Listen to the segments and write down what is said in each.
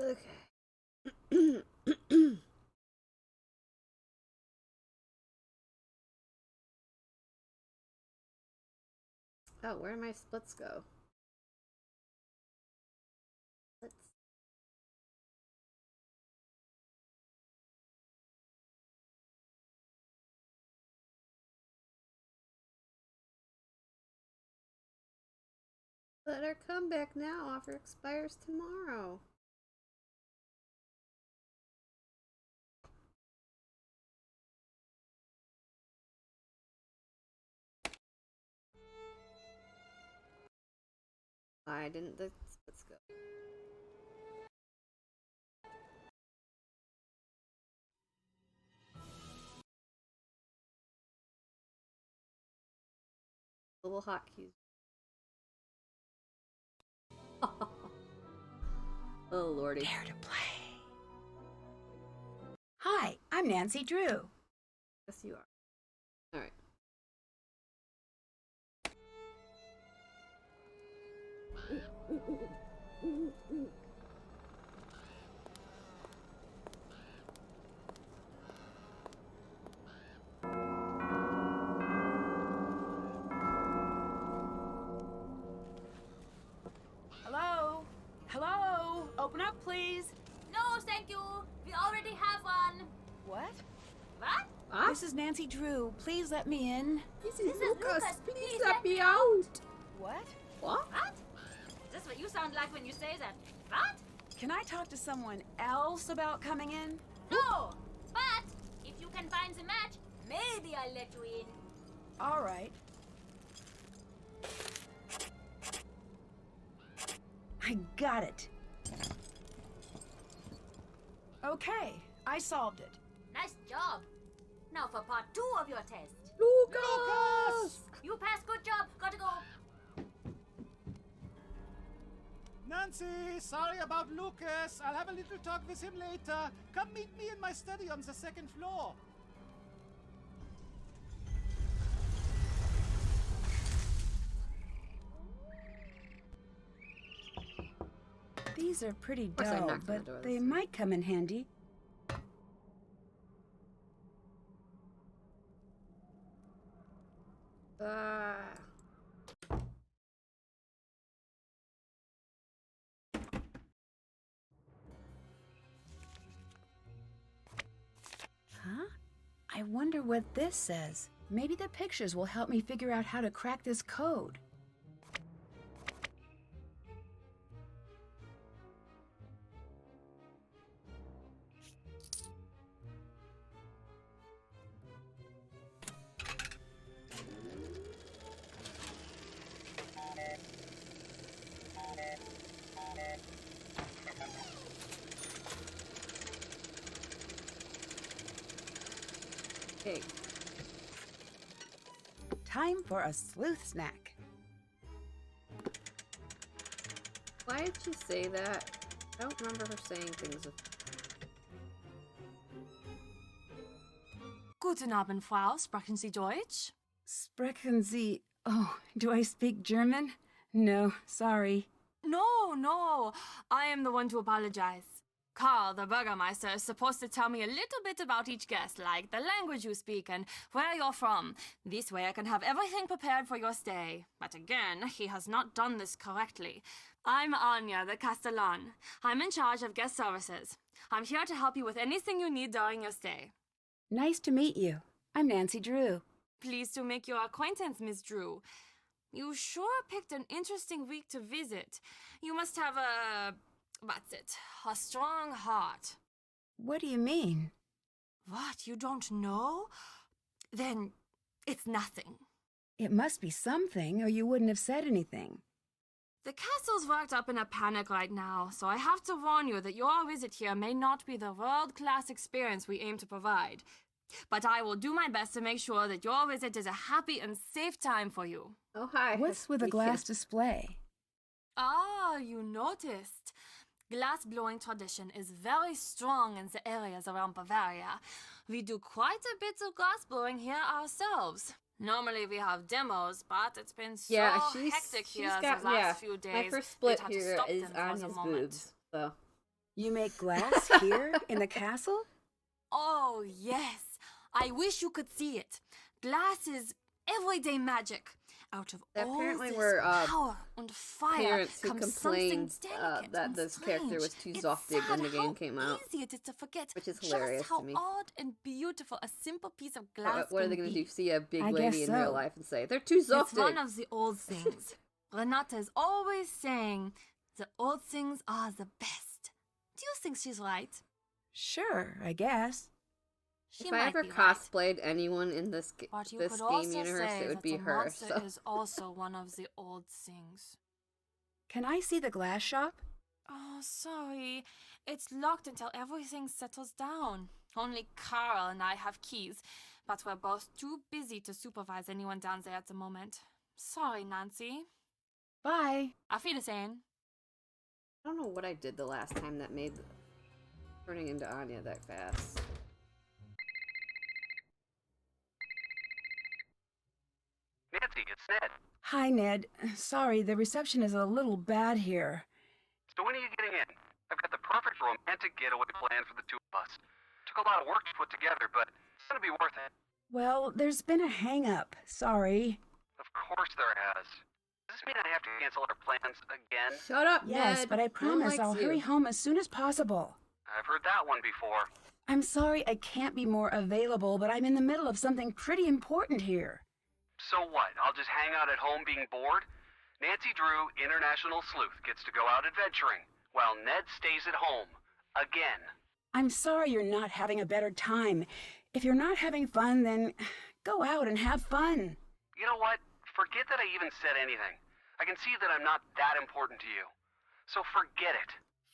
Okay. Oh, where do my splits go? Let's. But our comeback now offer expires tomorrow. Why didn't the splits go? Little hotkeys. Oh, lordy. Dare to play. Hi, I'm Nancy Drew. Yes, you are. All right. Hello? Hello? Open up, please. No, thank you. We already have one. What? What? Huh? This is Nancy Drew. Please let me in. This is Lucas. Please let me out. What? What? What? That's what you sound like when you say that. What? Can I talk to someone else about coming in? No. But if you can find the match, maybe I'll let you in. All right. I got it. Okay, I solved it. Nice job. Now for part 2 of your test. Lucas! You passed. Good job. Gotta go. Nancy, sorry about Lucas. I'll have a little talk with him later. Come meet me in my study on the 2nd floor. These are pretty course I dull, knocked on the but door they this might come in handy. Huh? I wonder what this says. Maybe the pictures will help me figure out how to crack this code. Okay. Time for a sleuth snack. Why did she say that? I don't remember her saying things. Guten Abend, Frau. Sprechen Sie Deutsch? Sprechen Sie... Oh, do I speak German? No, sorry. No. I am the one to apologize. Karl, the Burgermeister, is supposed to tell me a little bit about each guest, like the language you speak and where you're from. This way I can have everything prepared for your stay. But again, he has not done this correctly. I'm Anya, the Castellan. I'm in charge of guest services. I'm here to help you with anything you need during your stay. Nice to meet you. I'm Nancy Drew. Pleased to make your acquaintance, Miss Drew. You sure picked an interesting week to visit. You must have a strong heart. What do you mean? What, you don't know? Then it's nothing. It must be something, or you wouldn't have said anything. The castle's worked up in a panic right now, so I have to warn you that your visit here may not be the world-class experience we aim to provide. But I will do my best to make sure that your visit is a happy and safe time for you. Oh, hi. What's with a glass display? Ah, you noticed. Glass-blowing tradition is very strong in the areas around Bavaria. We do quite a bit of glass-blowing here ourselves. Normally we have demos, but it's been so hectic here the last few days. My first split we'd have to here stop is them for on the his moment. boobs. So You make glass here in the castle? Oh, yes. I wish you could see it. Glass is everyday magic. Out of all Apparently this we're, power and fire parents who comes something complained delicate that and this character was too strange. Zoftig It's when sad the game how came out, easy it is to forget which is hilarious just how to me. odd and beautiful a simple piece of glass What are they can going to be. do? See a big I lady guess in real so. life and say, they're too It's one Zoftig! of the old things. Renata is always saying, the old things are the best. Do you think she's right? Sure, I guess. She If might I ever be right. cosplayed anyone in this But you this could game also universe, say it would that be the her. monster So. is also one of the old things. Can I see the glass shop? Oh, sorry. It's locked until everything settles down. Only Carl and I have keys, but we're both too busy to supervise anyone down there at the moment. Sorry, Nancy. Bye. Auf Wiedersehen. I don't know what I did the last time that made turning into Anya that fast. Nancy, it's Ned. Hi, Ned. Sorry, the reception is a little bad here. So when are you getting in? I've got the perfect romantic getaway plan for the two of us. Took a lot of work to put together, but it's gonna be worth it. Well, there's been a hang-up. Sorry. Of course there has. Does this mean I have to cancel our plans again? Shut up, Yes, Ned! but I No one promise likes I'll you. hurry home as soon as possible. I've heard that one before. I'm sorry I can't be more available, but I'm in the middle of something pretty important here. So what? I'll just hang out at home being bored? Nancy Drew, International Sleuth, gets to go out adventuring, while Ned stays at home. Again. I'm sorry you're not having a better time. If you're not having fun, then go out and have fun. You know what? Forget that I even said anything. I can see that I'm not that important to you. So forget it.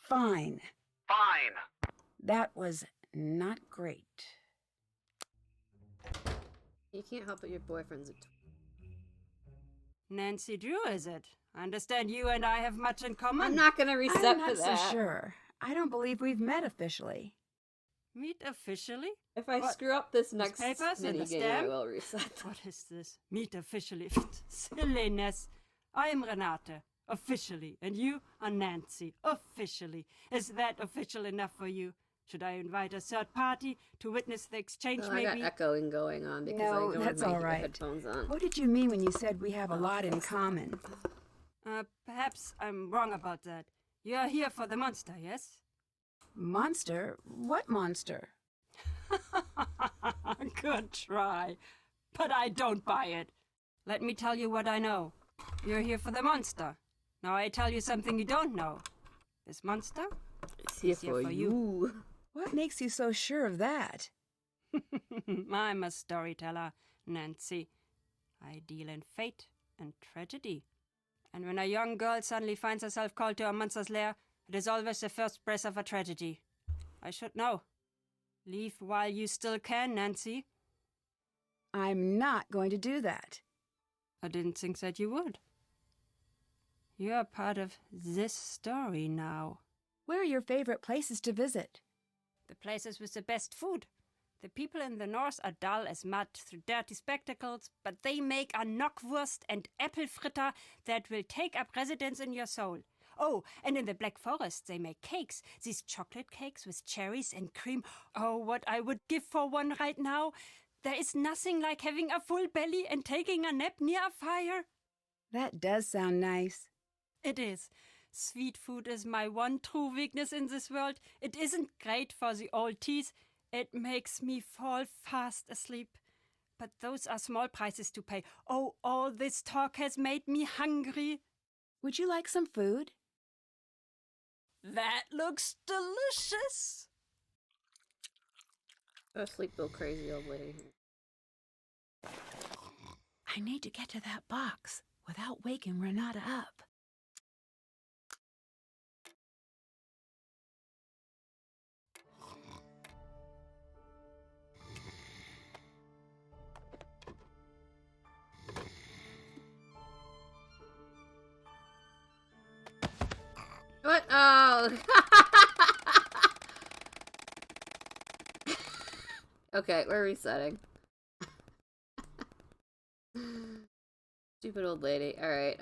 Fine. Fine. That was not great. You can't help it, your boyfriend's a Nancy Drew, is it? I understand you and I have much in common. I'm not gonna reset I'm for not so that. sure. I don't believe we've met officially. Meet officially? If I What? screw up this next papers and the minigame, I stamp? will reset. What is this? Meet officially. Silliness. I am Renate. Officially. And you are Nancy. Officially. Is that official enough for you? Should I invite a third party to witness the exchange, Oh, I got maybe? echoing going on because No, I don't that's have my all right. headphones on. What did you mean when you said we have a lot in common? Perhaps I'm wrong about that. You are here for the monster, yes? Monster? What monster? Good try. But I don't buy it. Let me tell you what I know. You're here for the monster. Now I tell you something you don't know. This monster? It's here here for for you. What makes you so sure of that? I'm a storyteller, Nancy. I deal in fate and tragedy. And when a young girl suddenly finds herself called to a monster's lair, it is always the first breath of a tragedy. I should know. Leave while you still can, Nancy. I'm not going to do that. I didn't think that you would. You're part of this story now. Where are your favorite places to visit? The places with the best food. The people in the north are dull as mud through dirty spectacles, but they make a knockwurst and apple fritter that will take up residence in your soul. Oh, and in the Black Forest they make cakes, these chocolate cakes with cherries and cream. Oh, what I would give for one right now. There is nothing like having a full belly and taking a nap near a fire. That does sound nice. It is. Sweet food is my one true weakness in this world. It isn't great for the old teeth. It makes me fall fast asleep. But those are small prices to pay. Oh, all this talk has made me hungry. Would you like some food? That looks delicious. Go to sleep, little crazy old lady. I need to get to that box without waking Renata up. What? Oh. Okay, we're resetting. Stupid old lady. Alright,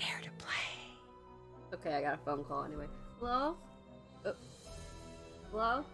Prepare to play. Okay, I got a phone call anyway. Hello? Hello?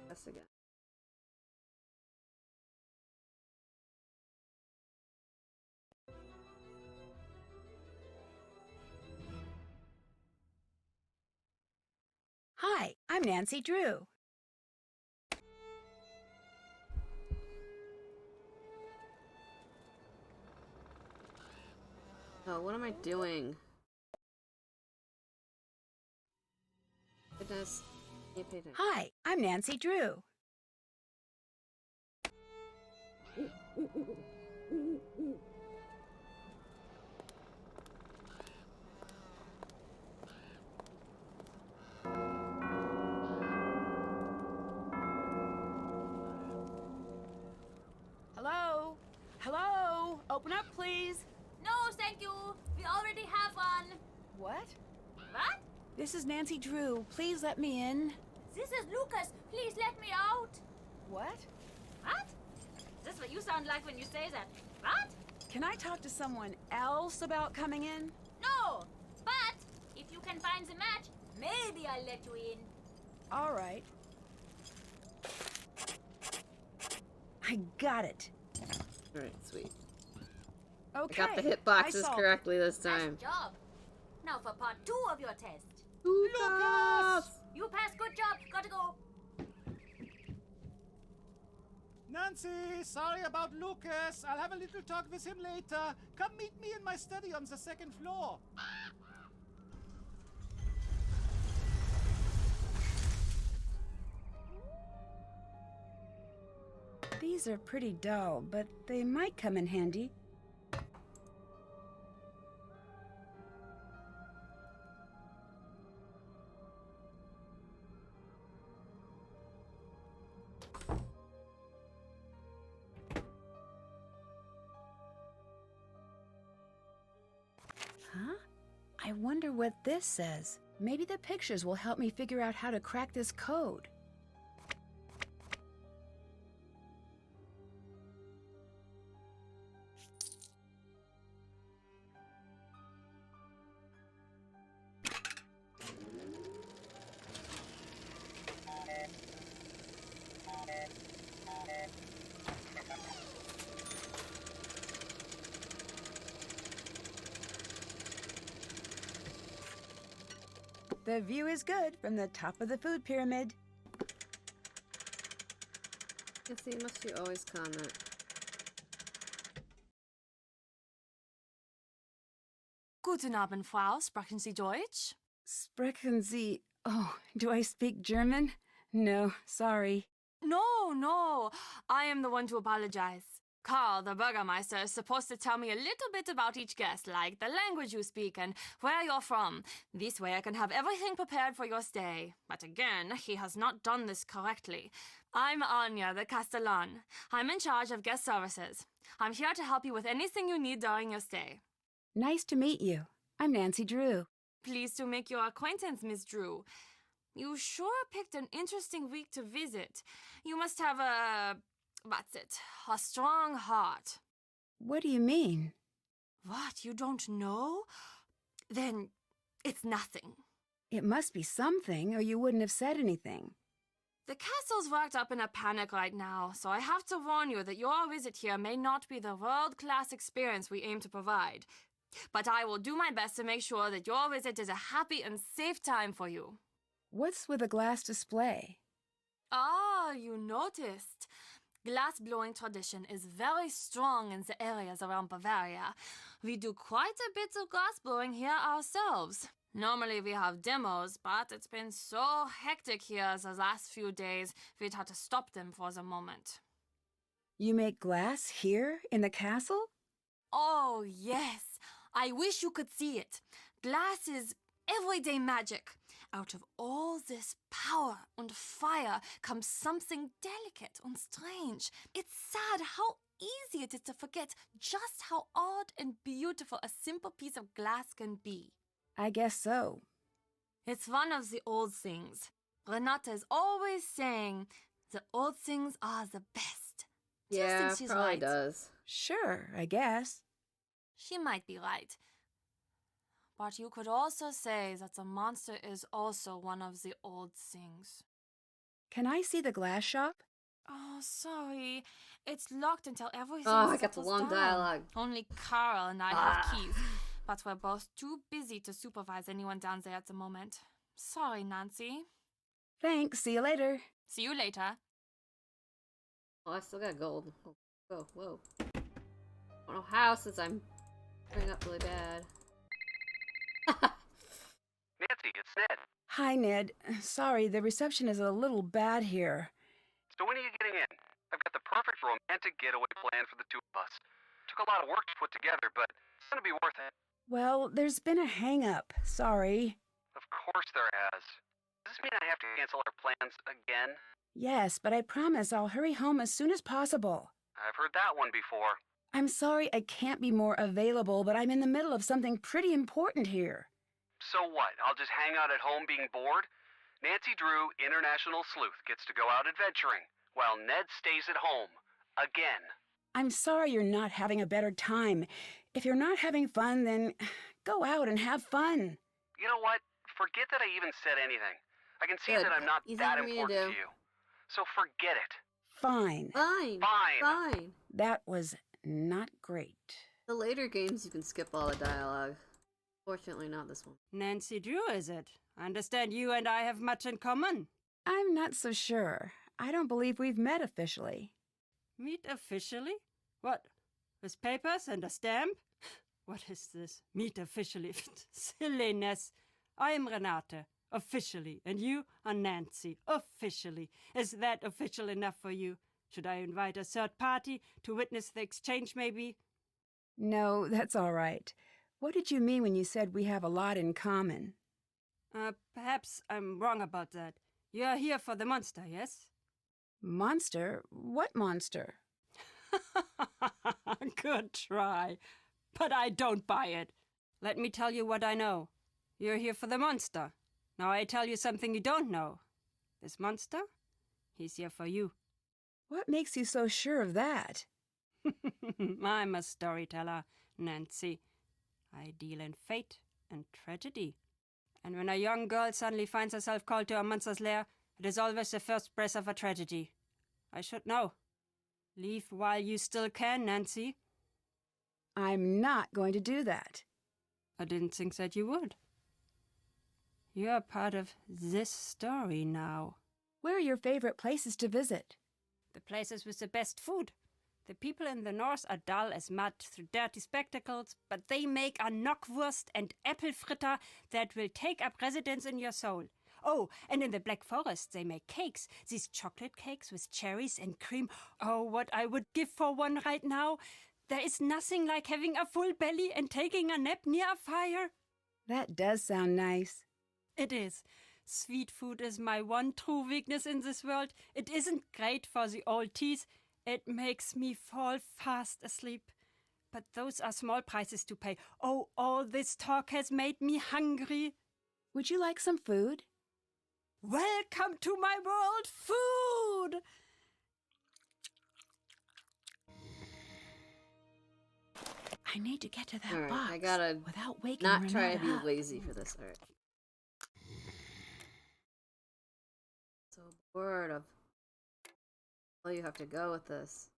Yes, again. Hi, I'm Nancy Drew. Oh, what am I doing? Goodness. Can't pay attention. Hi, I'm Nancy Drew. Hello? Hello? Open up, please. No, thank you. We already have one. What? What? This is Nancy Drew. Please let me in. This is Lucas. Please let me out. What? What? Is this what you sound like when you say that? What? Can I talk to someone else about coming in? No. But if you can find the match, maybe I'll let you in. All right. I got it. Alright, sweet. Okay. I got the hit I boxes solved correctly this time. Nice job. Now for part 2 of your test. Lucas! You passed. Good job. Gotta go. Nancy, sorry about Lucas. I'll have a little talk with him later. Come meet me in my study on the second floor. These are pretty dull, but they might come in handy. Huh? I wonder what this says. Maybe the pictures will help me figure out how to crack this code. The view is good from the top of the food pyramid. See, must you always comment? Guten Abend, Frau. Sprechen Sie Deutsch? Sprechen Sie... Oh, do I speak German? No, sorry. No, no. I am the one to apologize. Carl, the Burgermeister, is supposed to tell me a little bit about each guest, like the language you speak and where you're from. This way I can have everything prepared for your stay. But again, he has not done this correctly. I'm Anya, the Castellan. I'm in charge of guest services. I'm here to help you with anything you need during your stay. Nice to meet you. I'm Nancy Drew. Pleased to make your acquaintance, Miss Drew. You sure picked an interesting week to visit. You must have a strong heart. What do you mean? What, you don't know? Then it's nothing. It must be something, or you wouldn't have said anything. The castle's worked up in a panic right now, so I have to warn you that your visit here may not be the world-class experience we aim to provide. But I will do my best to make sure that your visit is a happy and safe time for you. What's with a glass display? Ah, you noticed. Glass-blowing tradition is very strong in the areas around Bavaria. We do quite a bit of glass-blowing here ourselves. Normally we have demos, but it's been so hectic here the last few days, we'd had to stop them for the moment. You make glass here in the castle? Oh, yes. I wish you could see it. Glass is everyday magic. Out of all this power and fire comes something delicate and strange. It's sad how easy it is to forget just how odd and beautiful a simple piece of glass can be. I guess so. It's one of the old things. Renata is always saying the old things are the best. Do you Yeah, think she's probably right? does. Sure, I guess. She might be right. But you could also say that the monster is also one of the old things. Can I see the glass shop? Oh, sorry. It's locked until everything Oh, I got the settles long down. dialogue. Only Carl and I have keys. But we're both too busy to supervise anyone down there at the moment. Sorry, Nancy. Thanks, see you later. See you later. Oh, I still got gold. Oh, whoa, whoa. I don't know how since I'm turning up really bad. Nancy, it's Ned. Hi, Ned. Sorry, the reception is a little bad here. So when are you getting in? I've got the perfect romantic getaway plan for the two of us. Took a lot of work to put together, but it's gonna be worth it. Well, there's been a hang-up. Sorry. Of course there has. Does this mean I have to cancel our plans again? Yes, but I promise I'll hurry home as soon as possible. I've heard that one before. I'm sorry I can't be more available, but I'm in the middle of something pretty important here. So what? I'll just hang out at home being bored? Nancy Drew, international sleuth, gets to go out adventuring, while Ned stays at home. Again. I'm sorry you're not having a better time. If you're not having fun, then go out and have fun. You know what? Forget that I even said anything. I can see Good. that I'm not Easy that for me to important do. to you. So forget it. Fine. Fine. Fine. Fine. That was not great. The later games you can skip all the dialogue. Fortunately, not this one. Nancy Drew, is it? I understand you and I have much in common. I'm not so sure. I don't believe we've met officially. Meet officially? What? With papers and a stamp? What is this? Meet officially? Silliness. I am Renate, officially, and you are Nancy, officially. Is that official enough for you? Should I invite a third party to witness the exchange, maybe? No, that's all right. What did you mean when you said we have a lot in common? Perhaps I'm wrong about that. You are here for the monster, yes? Monster? What monster? Good try. But I don't buy it. Let me tell you what I know. You're here for the monster. Now I tell you something you don't know. This monster? He's here for you. What makes you so sure of that? I'm a storyteller, Nancy. I deal in fate and tragedy. And when a young girl suddenly finds herself called to a monster's lair, it is always the first breath of a tragedy. I should know. Leave while you still can, Nancy. I'm not going to do that. I didn't think that you would. You're part of this story now. Where are your favorite places to visit? The places with the best food. The people in the north are dull as mud through dirty spectacles, but they make a knockwurst and apple fritter that will take up residence in your soul. Oh, and in the Black Forest they make cakes. These chocolate cakes with cherries and cream. Oh, what I would give for one right now. There is nothing like having a full belly and taking a nap near a fire. That does sound nice. It is. Sweet food is my one true weakness in this world. It isn't great for the old teeth. It makes me fall fast asleep. But those are small prices to pay. Oh, all this talk has made me hungry. Would you like some food? Welcome to my world, food! I need to get to that Alright, box I gotta without waking not try to Renata be up. lazy for this. Alright. So bored of. Well, you have to go with this.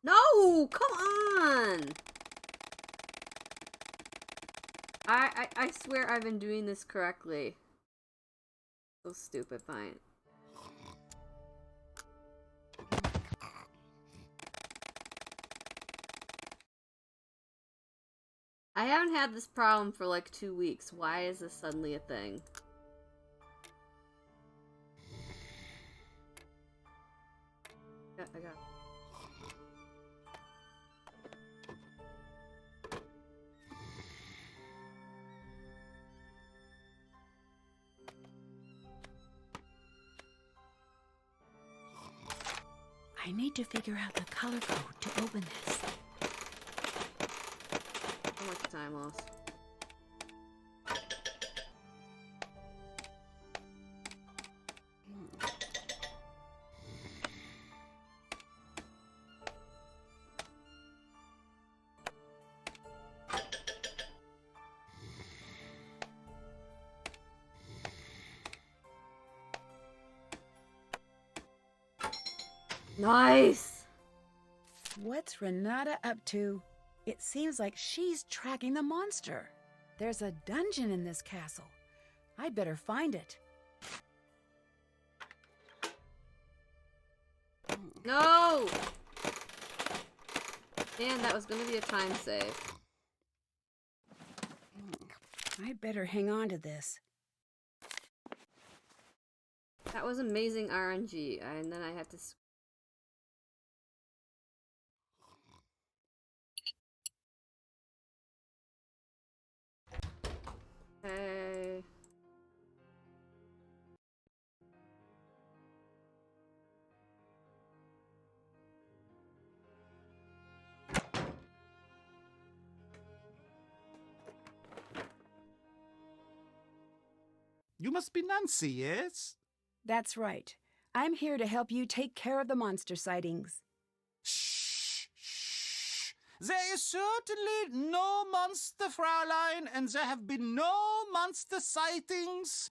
No! Come on! I swear I've been doing this correctly. So stupid, fine. I haven't had this problem for like 2 weeks. Why is this suddenly a thing? Yeah, I got it. I need to figure out the color code to open this. How much time lost? Nice! What's Renata up to? It seems like she's tracking the monster. There's a dungeon in this castle. I'd better find it. No! Man, that was gonna be a time save. I'd better hang on to this. That was amazing RNG, and then I had to. Okay. You must be Nancy, yes? That's right. I'm here to help you take care of the monster sightings. Shh, shh. There is certainly no monster, Fraulein, and there have been no monster sightings.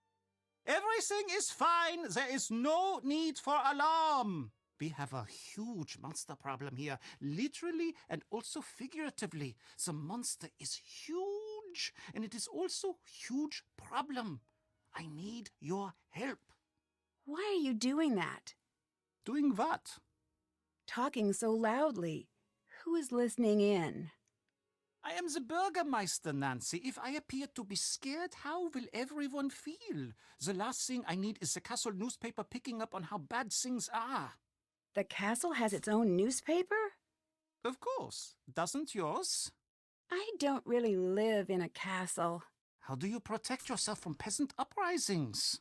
Everything is fine. There is no need for alarm. We have a huge monster problem here, literally and also figuratively. The monster is huge, and it is also a huge problem. I need your help. Why are you doing that? Doing what? Talking so loudly. Who is listening in? I am the Bürgermeister, Nancy. If I appear to be scared, how will everyone feel? The last thing I need is the castle newspaper picking up on how bad things are. The castle has its own newspaper? Of course. Doesn't yours? I don't really live in a castle. How do you protect yourself from peasant uprisings?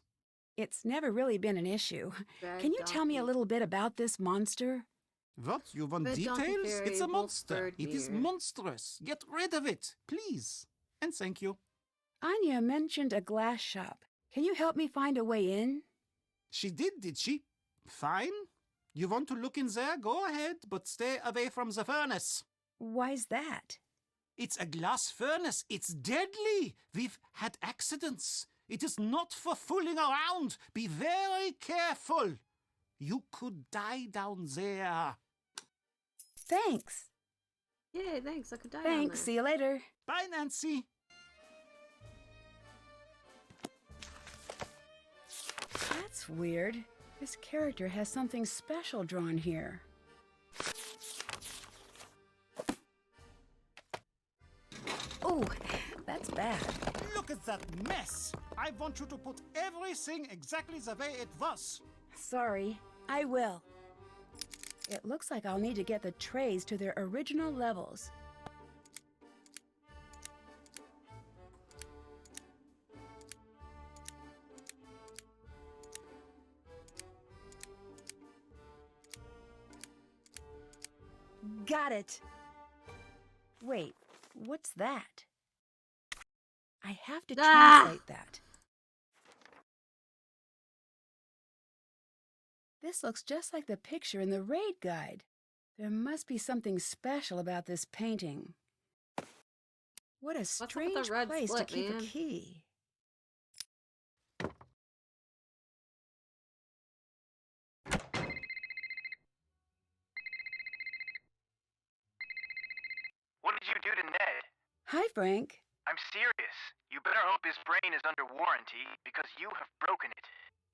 It's never really been an issue. Red Can you tell me a donkey. little bit about this monster? What? You want Red donkey details? fairy, It's a wolf monster. bird It is deer. monstrous. Get rid of it, please. And thank you. Anya mentioned a glass shop. Can you help me find a way in? She did she? Fine. You want to look in there? Go ahead, but stay away from the furnace. Why's that? It's a glass furnace. It's deadly. We've had accidents. It is not for fooling around. Be very careful. You could die down there. Thanks. Yay, thanks. I could die Thanks. down there. See you later. Bye, Nancy. That's weird. This character has something special drawn here. Oh, that's bad. Look at that mess! I want you to put everything exactly the way it was. Sorry, I will. It looks like I'll need to get the trays to their original levels. Got it! Wait, what's that? I have to translate that. This looks just like the picture in the raid guide. There must be something special about this painting. What a strange place to keep a key. What did you do to Ned? Hi, Frank. I'm serious. You better hope his brain is under warranty, because you have broken it.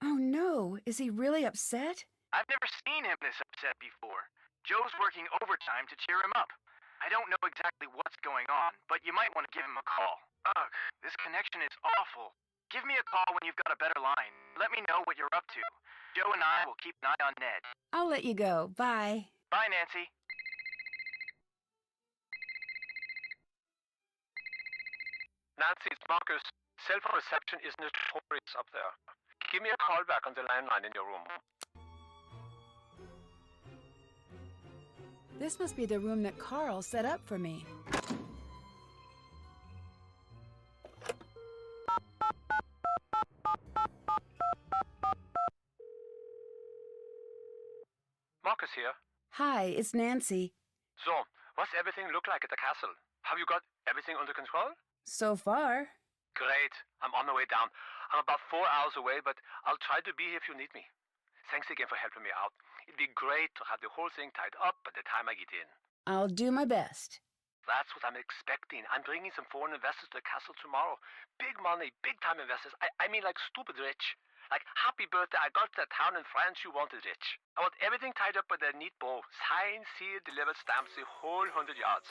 Oh no, is he really upset? I've never seen him this upset before. Joe's working overtime to cheer him up. I don't know exactly what's going on, but you might want to give him a call. Ugh, this connection is awful. Give me a call when you've got a better line. Let me know what you're up to. Joe and I will keep an eye on Ned. I'll let you go. Bye. Bye, Nancy. Nancy, it's Marcus. Cell phone reception is notorious up there. Give me a call back on the landline in your room. This must be the room that Carl set up for me. Marcus here. Hi, it's Nancy. So, what's everything look like at the castle? Have you got everything under control? So far. Great. I'm on my way down. I'm about 4 hours away, but I'll try to be here if you need me. Thanks again for helping me out. It'd be great to have the whole thing tied up by the time I get in. I'll do my best. That's what I'm expecting. I'm bringing some foreign investors to the castle tomorrow. Big money, big-time investors. I mean like stupid rich. Like, happy birthday, I got to the town in France you wanted rich. I want everything tied up with a neat bow. Signed, sealed, delivered, stamps, the whole 100 yards.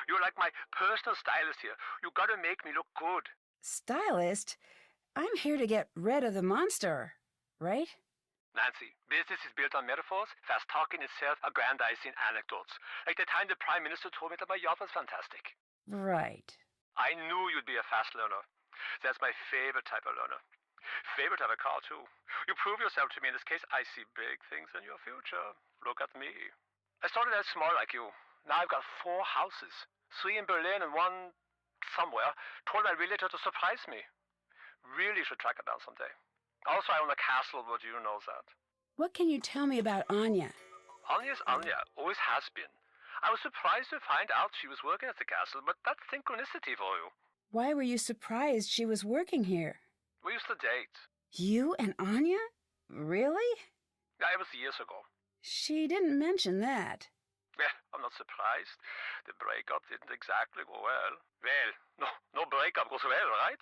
You're like my personal stylist here. You gotta make me look good. Stylist? I'm here to get rid of the monster, right? Nancy, business is built on metaphors, fast talking and self-aggrandizing anecdotes. Like the time the Prime Minister told me that my yacht was fantastic. Right. I knew you'd be a fast learner. That's my favorite type of learner. Favorite type of car, too. You prove yourself to me in this case. I see big things in your future. Look at me. I started out small like you. Now I've got 4 houses. 3 in Berlin and 1 somewhere. Told my realtor to surprise me. Really should track it down someday. Also, I own a castle, but you know that. What can you tell me about Anya? Anya's Anya. Always has been. I was surprised to find out she was working at the castle, but that's synchronicity for you. Why were you surprised she was working here? We used to date. You and Anya? Really? Yeah, it was years ago. She didn't mention that. Yeah, I'm not surprised. The breakup didn't exactly go well. Well, no breakup goes well, right?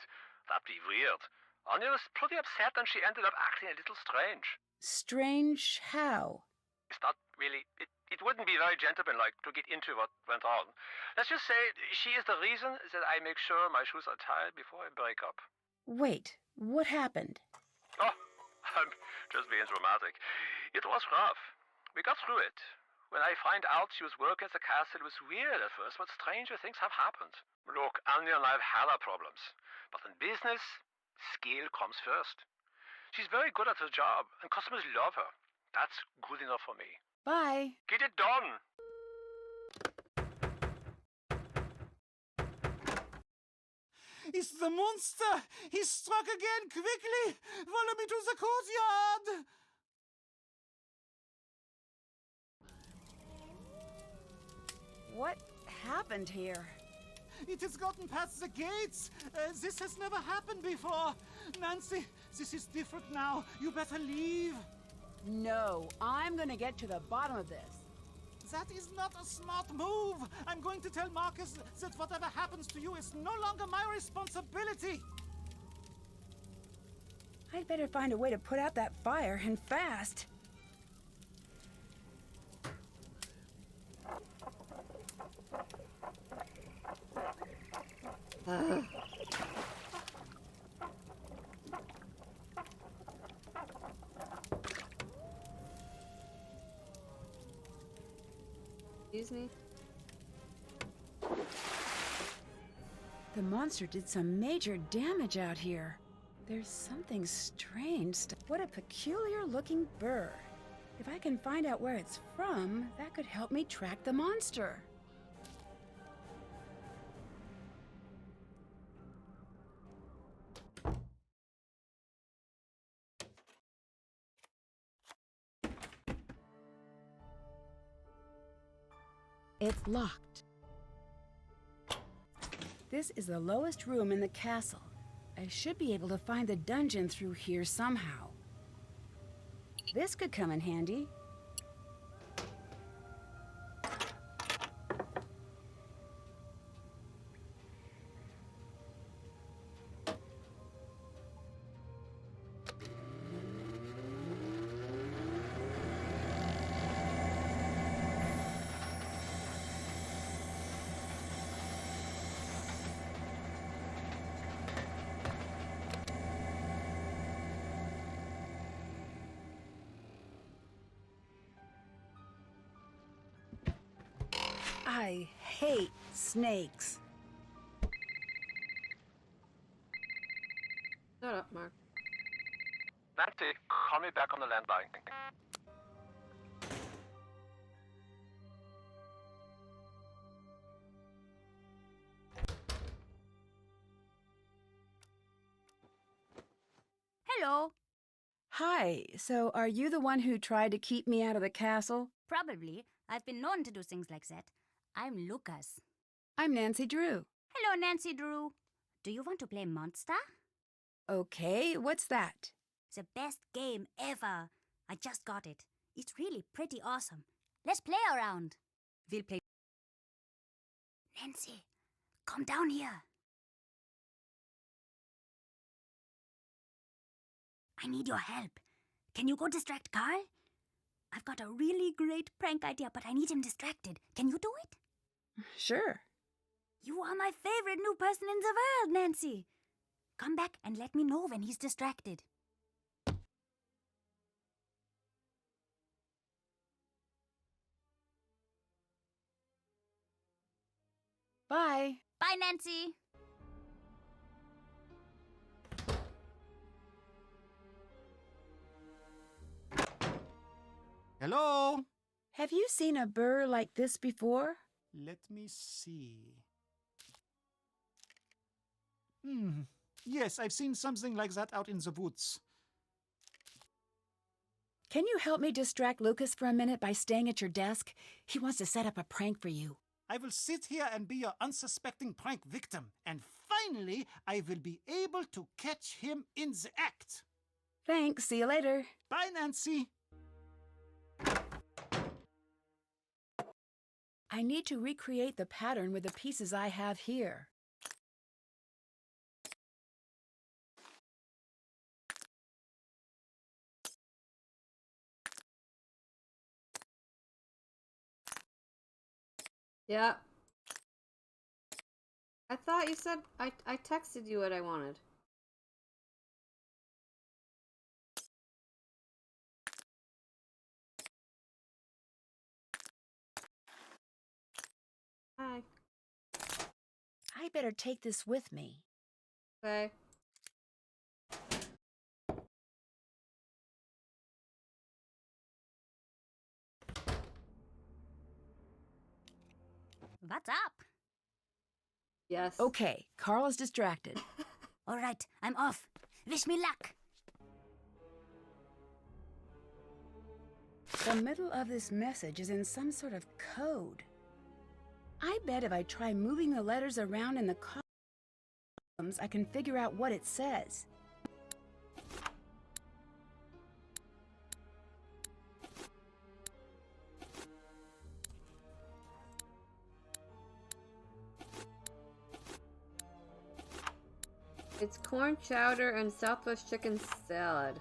That'd be weird. Anya was pretty upset and she ended up acting a little strange. Strange how? It's not really... It wouldn't be very gentlemanlike to get into what went on. Let's just say she is the reason that I make sure my shoes are tied before I break up. Wait, what happened? Oh, I'm just being dramatic. It was rough. We got through it. When I find out she was working at the castle, it was weird at first, but stranger things have happened. Look, Anya and I have had our problems. But in business, skill comes first. She's very good at her job, and customers love her. That's good enough for me. Bye. Get it done! It's the monster! He struck again! Quickly! Follow me to the courtyard! What happened here? It has gotten past the gates! This has never happened before! Nancy, this is different now. You better leave. No, I'm gonna get to the bottom of this. That is not a smart move. I'm going to tell Marcus that whatever happens to you is no longer my responsibility. I'd better find a way to put out that fire, and fast. Excuse me? The monster did some major damage out here. There's something strange. What a peculiar-looking burr. If I can find out where it's from, that could help me track the monster. It's locked. This is the lowest room in the castle. I should be able to find the dungeon through here somehow. This could come in handy. I hate snakes. Shut up, Mark. Nancy, call me back on the landline. Hello. Hi, so are you the one who tried to keep me out of the castle? Probably. I've been known to do things like that. I'm Lucas. I'm Nancy Drew. Hello, Nancy Drew. Do you want to play Monster? Okay, what's that? The best game ever. I just got it. It's really pretty awesome. Let's play around. We'll play. Nancy, come down here. I need your help. Can you go distract Carl? I've got a really great prank idea, but I need him distracted. Can you do it? Sure. You are my favorite new person in the world, Nancy. Come back and let me know when he's distracted. Bye. Bye, Nancy. Hello? Have you seen a burr like this before? Let me see. Yes, I've seen something like that out in the woods. Can you help me distract Lucas for a minute by staying at your desk? He wants to set up a prank for you. I will sit here and be your unsuspecting prank victim, and finally I will be able to catch him in the act. Thanks, see you later. Bye, Nancy. I need to recreate the pattern with the pieces I have here. Yeah. I thought you said I texted you what I wanted. Hi. I better take this with me. Okay. What's up? Yes. Okay, Carl is distracted. All right, I'm off. Wish me luck. The middle of this message is in some sort of code. I bet if I try moving the letters around in the columns, I can figure out what it says. It's corn chowder and Southwest chicken salad.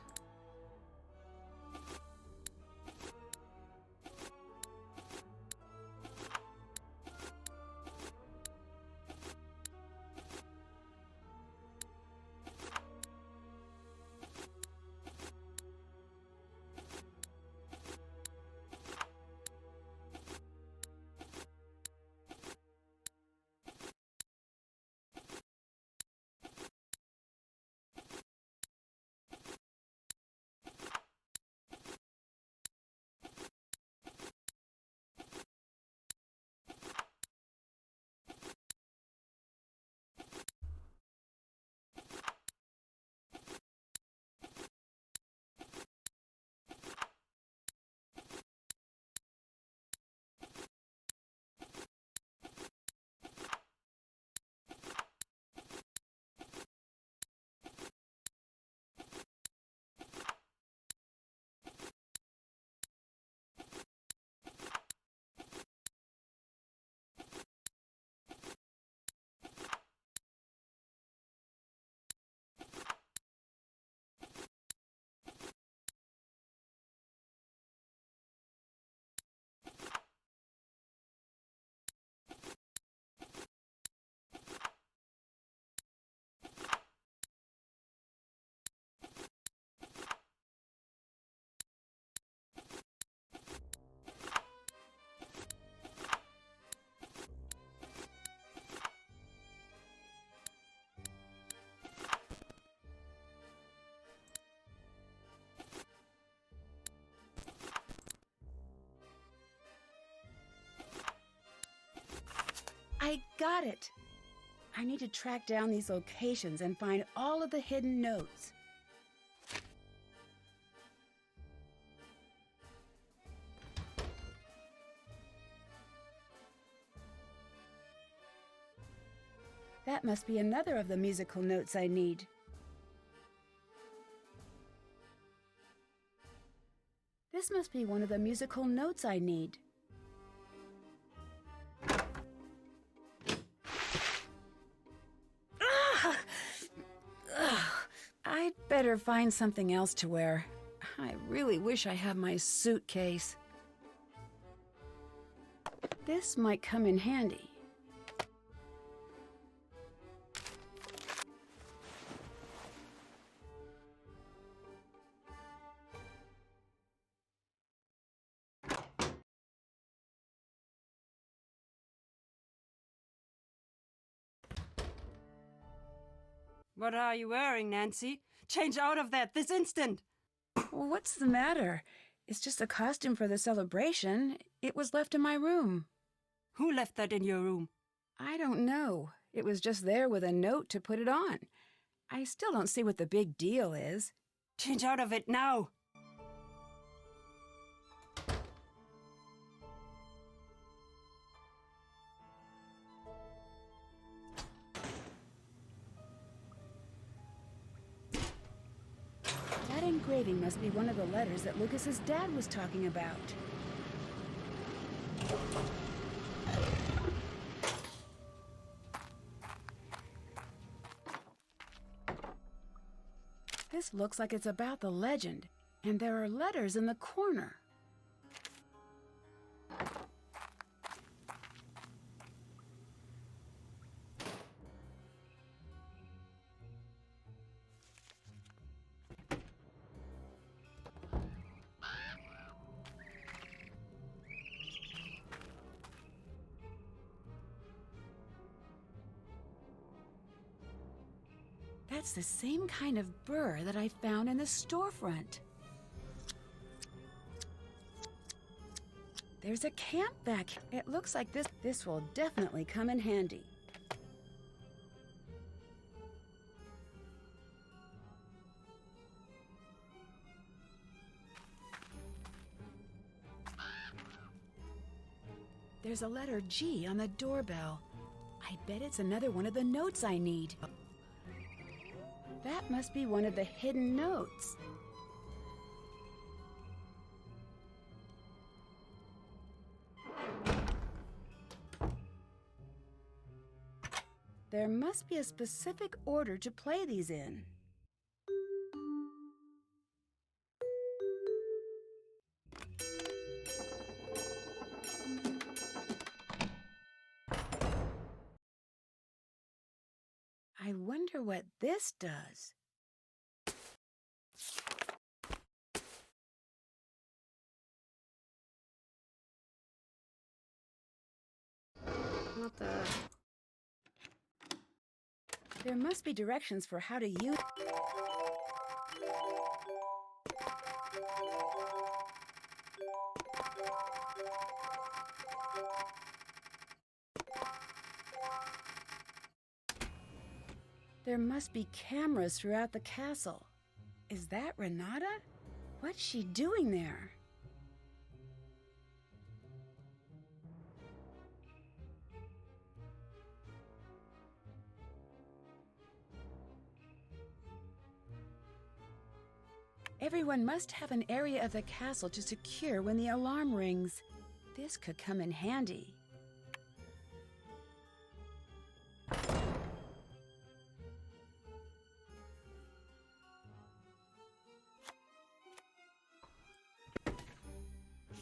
I got it! I need to track down these locations and find all of the hidden notes. That must be another of the musical notes I need. This must be one of the musical notes I need. I'd better find something else to wear. I really wish I had my suitcase. This might come in handy. What are you wearing, Nancy? Change out of that this instant! What's the matter? It's just a costume for the celebration. It was left in my room. Who left that in your room? I don't know. It was just there with a note to put it on. I still don't see what the big deal is. Change out of it now! That engraving must be one of the letters that Lucas's dad was talking about. This looks like it's about the legend, and there are letters in the corner. That's the same kind of burr that I found in the storefront. There's a camp back. It looks like this will definitely come in handy. There's a letter G on the doorbell. I bet it's another one of the notes I need. That must be one of the hidden notes. There must be a specific order to play these in. I wonder what this does. Not that. There must be directions for how to use. There must be cameras throughout the castle. Is that Renata? What's she doing there? Everyone must have an area of the castle to secure when the alarm rings. This could come in handy.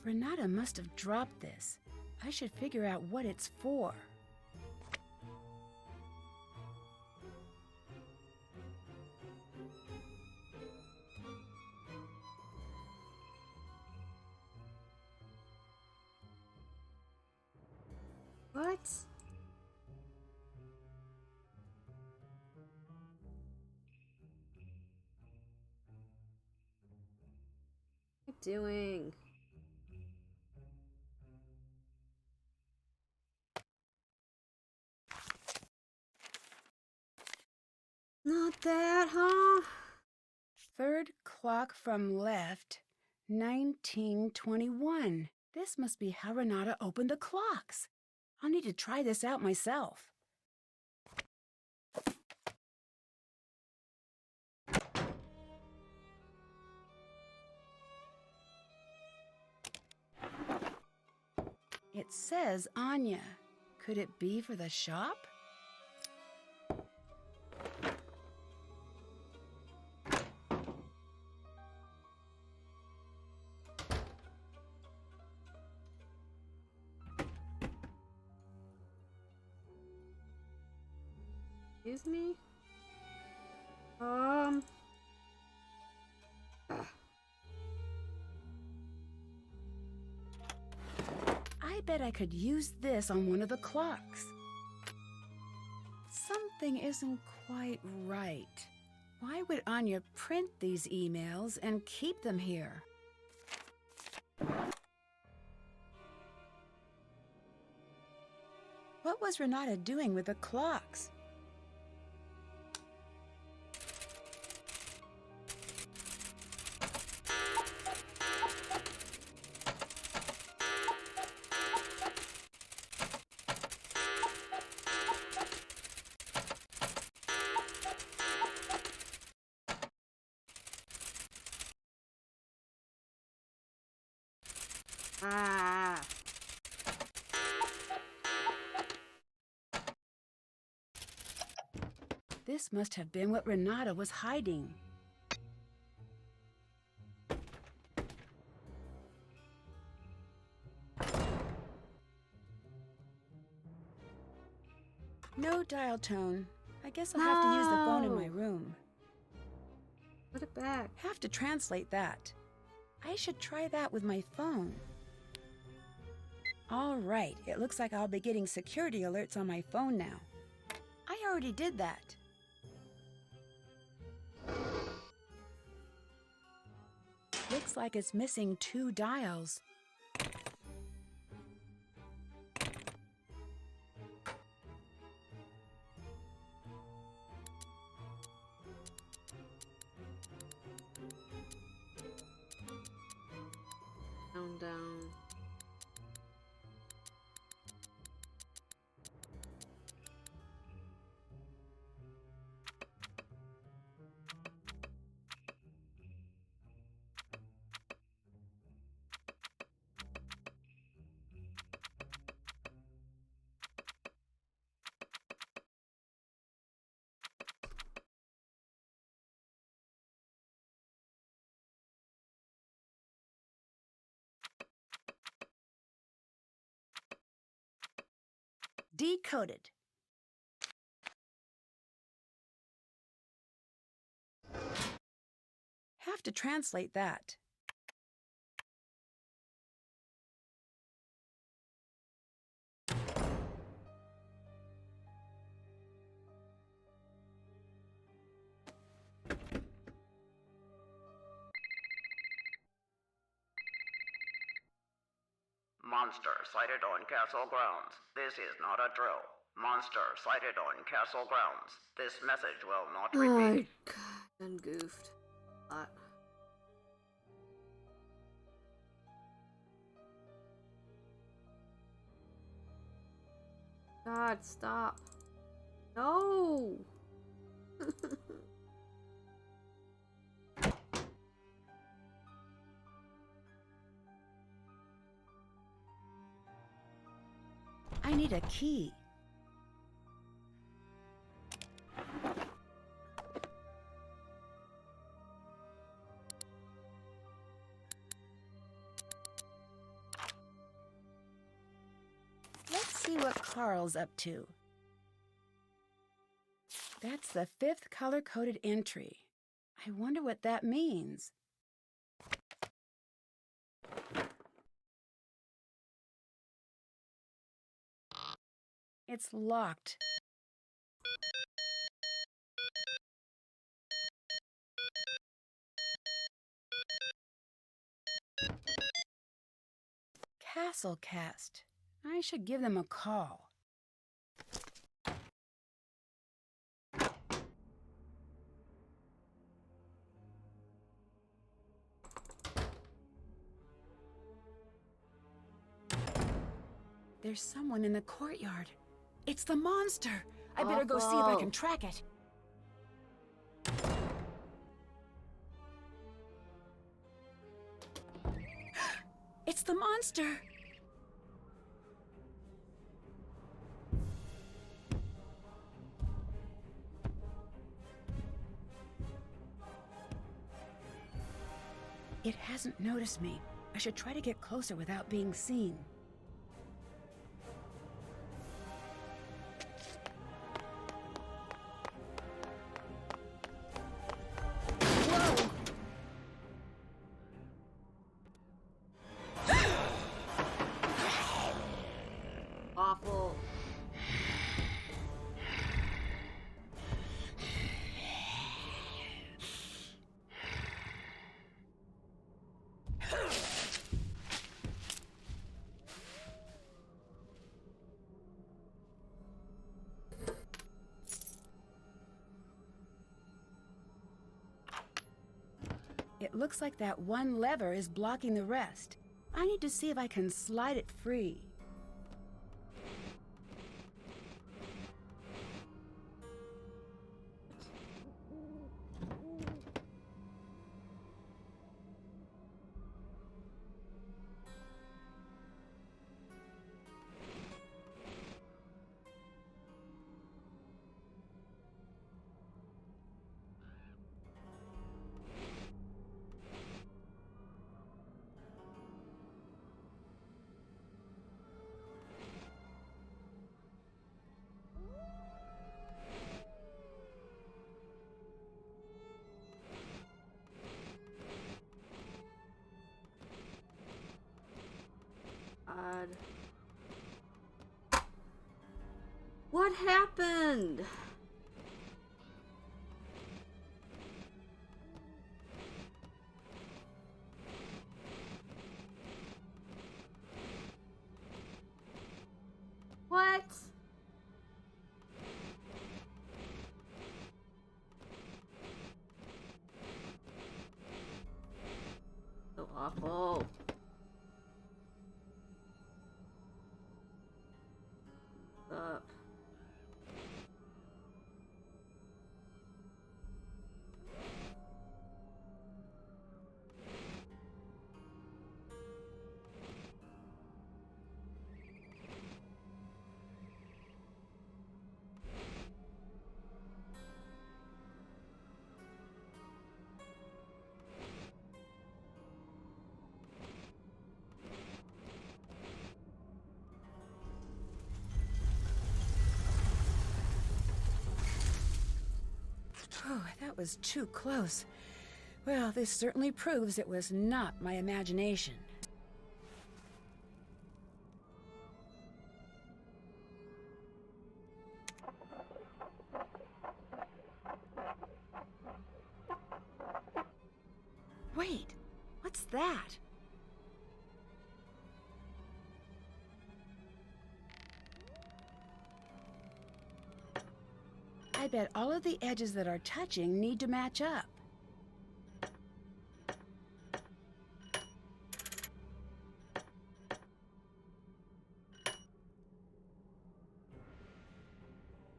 Renata must have dropped this. I should figure out what it's for. What? What are you doing? Not that, huh? Third clock from left, 1921. This must be how Renata opened the clocks. I'll need to try this out myself. It says Anya. Could it be for the shop? Excuse me? I bet I could use this on one of the clocks. Something isn't quite right. Why would Anya print these emails and keep them here? What was Renata doing with the clocks? Ah. This must have been what Renata was hiding. No dial tone. I guess I'll have to use the phone in my room. Put it back. Have to translate that. I should try that with my phone. All right, it looks like I'll be getting security alerts on my phone now. I already did that. Looks like it's missing 2 dials. Down. decoded. Have to translate that. Monster sighted on castle grounds. This is not a drill. Monster sighted on castle grounds. This message will not repeat. Oh, God, I'm goofed. God, stop. No! I need a key. Let's see what Carl's up to. That's the 5th color-coded entry. I wonder what that means. It's locked. Castle Cast. I should give them a call. There's someone in the courtyard. It's the monster. I better go see if I can track it. It's the monster. It hasn't noticed me. I should try to get closer without being seen. Awful. It looks like that one lever is blocking the rest. I need to see if I can slide it free. God. What happened? What? So awful. Up. That was too close. Well, this certainly proves it was not my imagination. Wait, what's that? I bet all of the edges that are touching need to match up.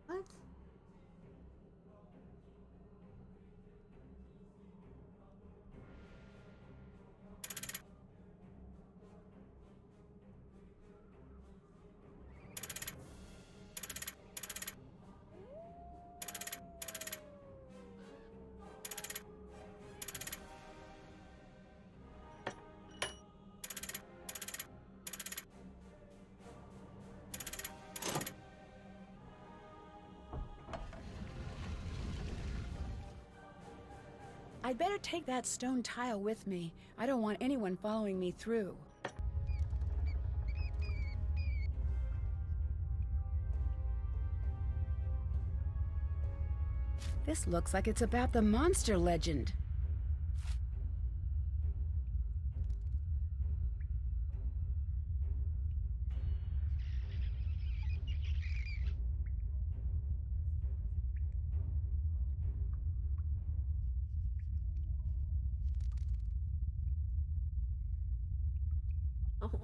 What? I'd better take that stone tile with me. I don't want anyone following me through. This looks like it's about the monster legend.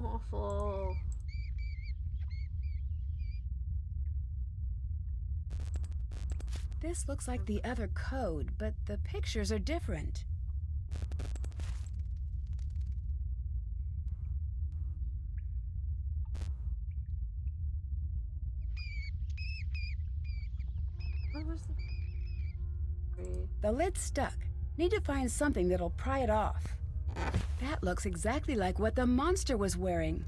Awful. This looks like the other code, but the pictures are different. What was The lid's stuck. Need to find something that'll pry it off. That looks exactly like what the monster was wearing.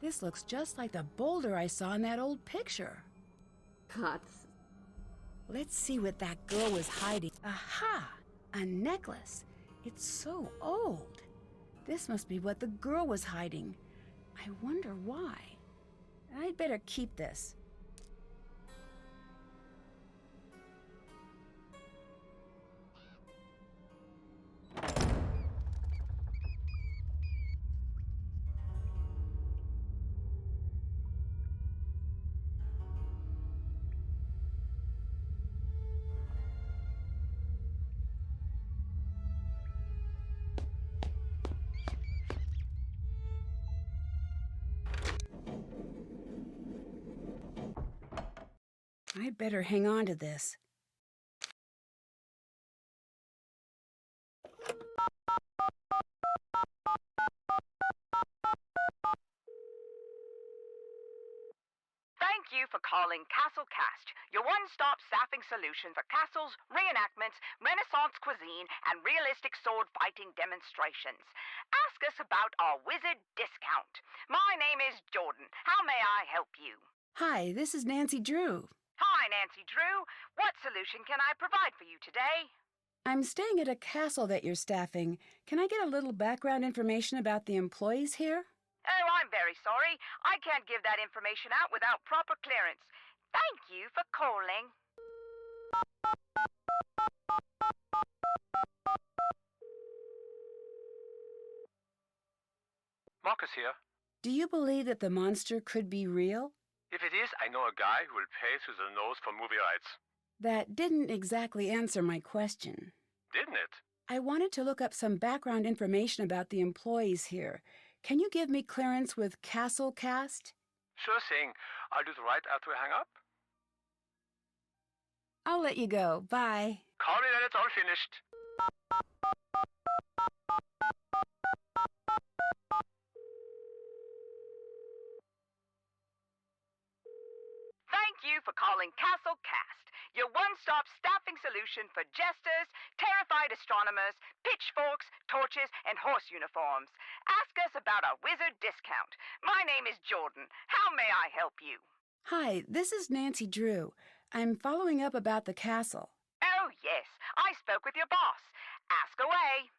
This looks just like the boulder I saw in that old picture. God. Let's see what that girl was hiding. Aha! A necklace. It's so old. This must be what the girl was hiding. I wonder why. I'd better keep this. I'd better hang on to this. Thank you for calling Castle Cast, your one-stop staffing solution for castles, reenactments, Renaissance cuisine, and realistic sword fighting demonstrations. Ask us about our wizard discount. My name is Jordan. How may I help you? Hi, this is Nancy Drew. Hi, Nancy Drew. What solution can I provide for you today? I'm staying at a castle that you're staffing. Can I get a little background information about the employees here? Oh, I'm very sorry. I can't give that information out without proper clearance. Thank you for calling. Marcus here. Do you believe that the monster could be real? If it is, I know a guy who will pay through the nose for movie rights. That didn't exactly answer my question. Didn't it? I wanted to look up some background information about the employees here. Can you give me clearance with Castle Cast? Sure thing. I'll do it right after we hang up. I'll let you go. Bye. Call me when it's all finished. Thank you for calling Castle Cast, your one-stop staffing staffing solution for jesters, terrified astronomers, pitchforks, torches, and horse uniforms. Ask us about a wizard discount. My name is Jordan. How may I help you? Hi, this is Nancy Drew. I'm following up about the castle. Oh, yes. I spoke with your boss. Ask away.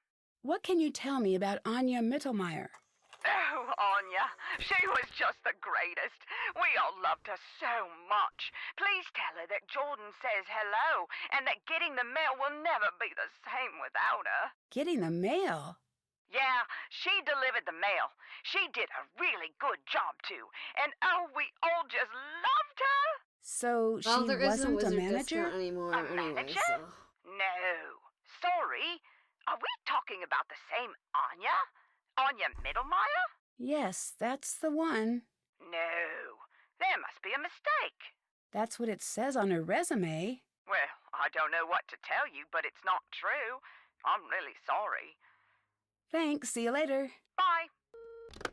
What can you tell me about Anya Mittelmeier? Oh, Anya. She was just the greatest. We all loved her so much. Please tell her that Jordan says hello and that getting the mail will never be the same without her. Getting the mail? Yeah, she delivered the mail. She did a really good job, too. And oh, we all just loved her. So Well, she there isn't a wasn't a wizard manager? discount anymore A anyway, manager? so... No. Sorry. Are we talking about the same Anya? Anya Mittelmeier? Yes, that's the one. No. There must be a mistake. That's what it says on her resume. Well, I don't know what to tell you, but it's not true. I'm really sorry. Thanks, see you later. Bye.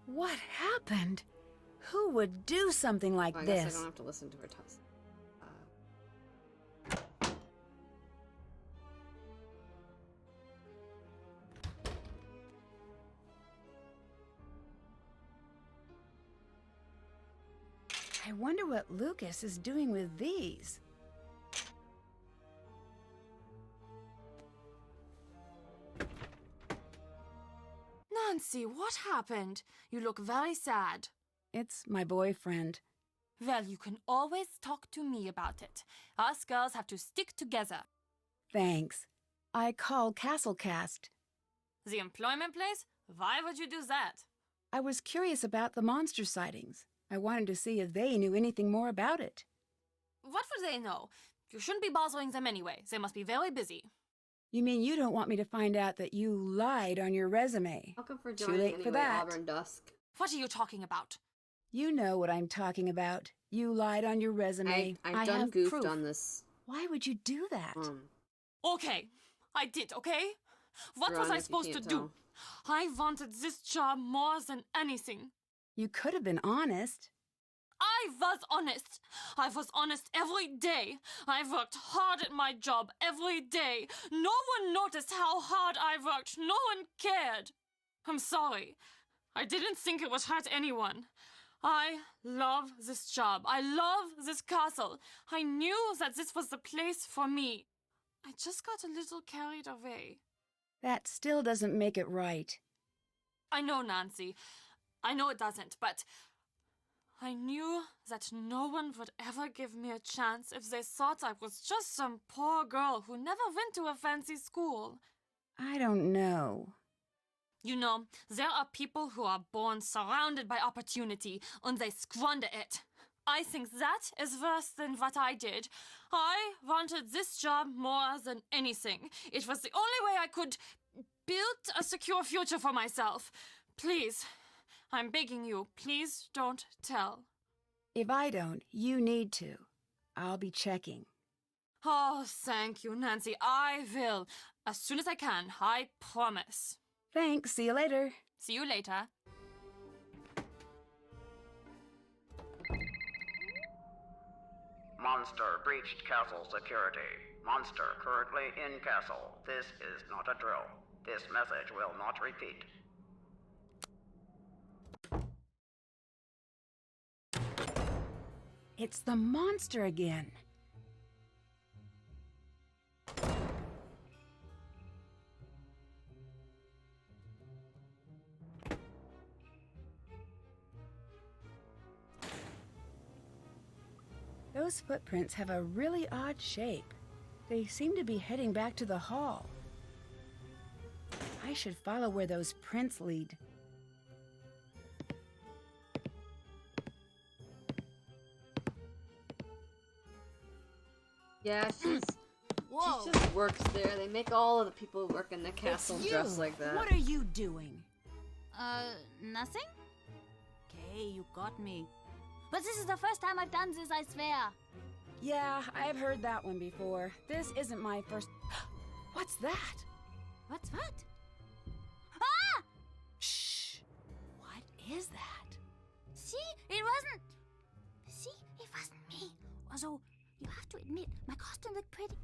What happened? Who would do something like I guess I this? don't have to listen to her test. I wonder what Lucas is doing with these. Nancy, what happened? You look very sad. It's my boyfriend. Well, you can always talk to me about it. Us girls have to stick together. Thanks. I called Castlecast. The employment place? Why would you do that? I was curious about the monster sightings. I wanted to see if they knew anything more about it. What would they know? You shouldn't be bothering them anyway. They must be very busy. You mean you don't want me to find out that you lied on your resume? Welcome for Too joining late anyway, for that. Auburn Dusk. What are you talking about? You know what I'm talking about. You lied on your resume. I've done have goofed proof. on this. Why would you do that? Okay, I did, okay? What Run was I if you supposed to can't do? tell. I wanted this job more than anything. You could have been honest. I was honest. I was honest every day. I worked hard at my job every day. No one noticed how hard I worked. No one cared. I'm sorry. I didn't think it would hurt anyone. I love this job. I love this castle. I knew that this was the place for me. I just got a little carried away. That still doesn't make it right. I know, Nancy. I know it doesn't, but I knew that no one would ever give me a chance if they thought I was just some poor girl who never went to a fancy school. I don't know. You know, there are people who are born surrounded by opportunity and they squander it. I think that is worse than what I did. I wanted this job more than anything. It was the only way I could build a secure future for myself. Please, I'm begging you, please don't tell. If I don't, you need to. I'll be checking. Oh, thank you, Nancy. I will. As soon as I can, I promise. Thanks, see you later. See you later. Monster breached castle security. Monster currently in castle. This is not a drill. This message will not repeat. It's the monster again. Those footprints have a really odd shape. They seem to be heading back to the hall. I should follow where those prints lead. Yeah, she Whoa. just works there. They make all of the people who work in the castle It's dress you. like that. What are you doing? Nothing? Okay, you got me. But this is the first time I've done this, I swear. Yeah, I've heard that one before. This isn't my first... What's that? What's what? Ah! Shh! What is that? See, it wasn't... See, it wasn't me. Although, you have to admit, my costume looked pretty.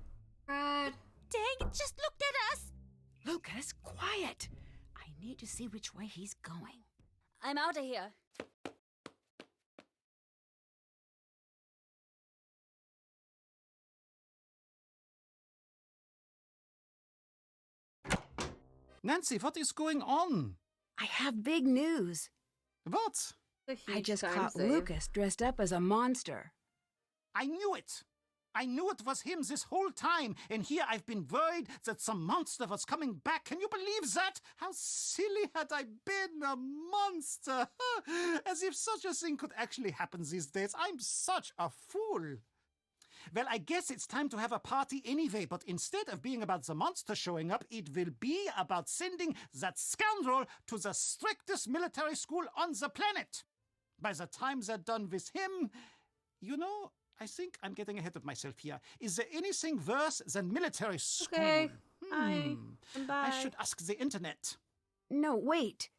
Fred. Dang, it just looked at us! Lucas, quiet! I need to see which way he's going. I'm out of here. Nancy, what is going on? I have big news. What? I just caught Lucas dressed up as a monster. I knew it! I knew it was him this whole time, and here I've been worried that some monster was coming back. Can you believe that? How silly had I been, a monster! As if such a thing could actually happen these days. I'm such a fool. Well, I guess it's time to have a party anyway, but instead of being about the monster showing up, it will be about sending that scoundrel to the strictest military school on the planet. By the time they're done with him, you know, I think I'm getting ahead of myself here. Is there anything worse than military school? Okay. Bye. I should ask the internet. No, wait.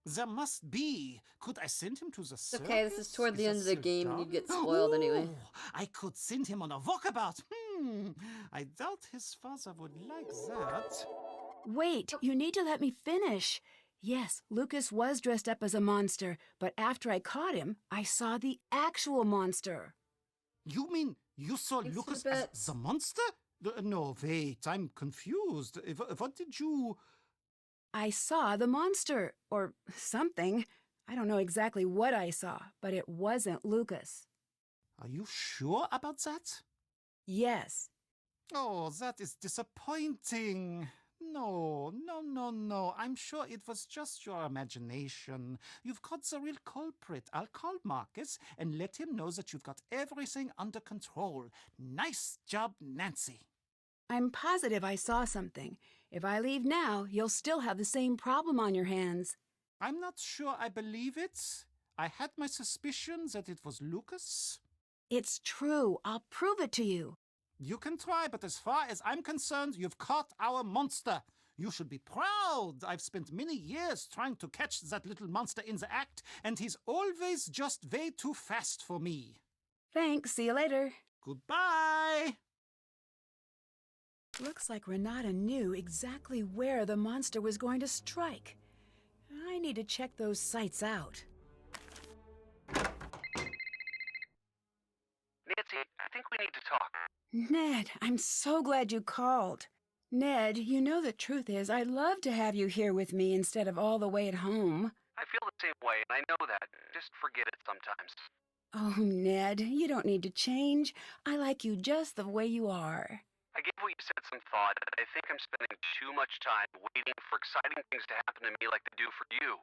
There must be. Could I send him to the circus? Okay, this is toward the end of the game and you'd get spoiled anyway. I could send him on a walkabout. I doubt his father would like that. Wait, you need to let me finish. Yes, Lucas was dressed up as a monster, but after I caught him, I saw the actual monster. You mean you saw Lucas as the monster? No, wait, I'm confused. What did you... I saw the monster, or something. I don't know exactly what I saw, but it wasn't Lucas. Are you sure about that? Yes. Oh, that is disappointing. No. I'm sure it was just your imagination. You've caught the real culprit. I'll call Marcus and let him know that you've got everything under control. Nice job, Nancy. I'm positive I saw something. If I leave now, you'll still have the same problem on your hands. I'm not sure I believe it. I had my suspicions that it was Lucas. It's true. I'll prove it to you. You can try, but as far as I'm concerned, you've caught our monster. You should be proud. I've spent many years trying to catch that little monster in the act, and he's always just way too fast for me. Thanks. See you later. Goodbye. Looks like Renata knew exactly where the monster was going to strike. I need to check those sites out. Nancy, I think we need to talk. Ned, I'm so glad you called. Ned, you know the truth is I'd love to have you here with me instead of all the way at home. I feel the same way, and I know that. Just forget it sometimes. Oh, Ned, you don't need to change. I like you just the way you are. I gave what you said some thought, and I think I'm spending too much time waiting for exciting things to happen to me like they do for you.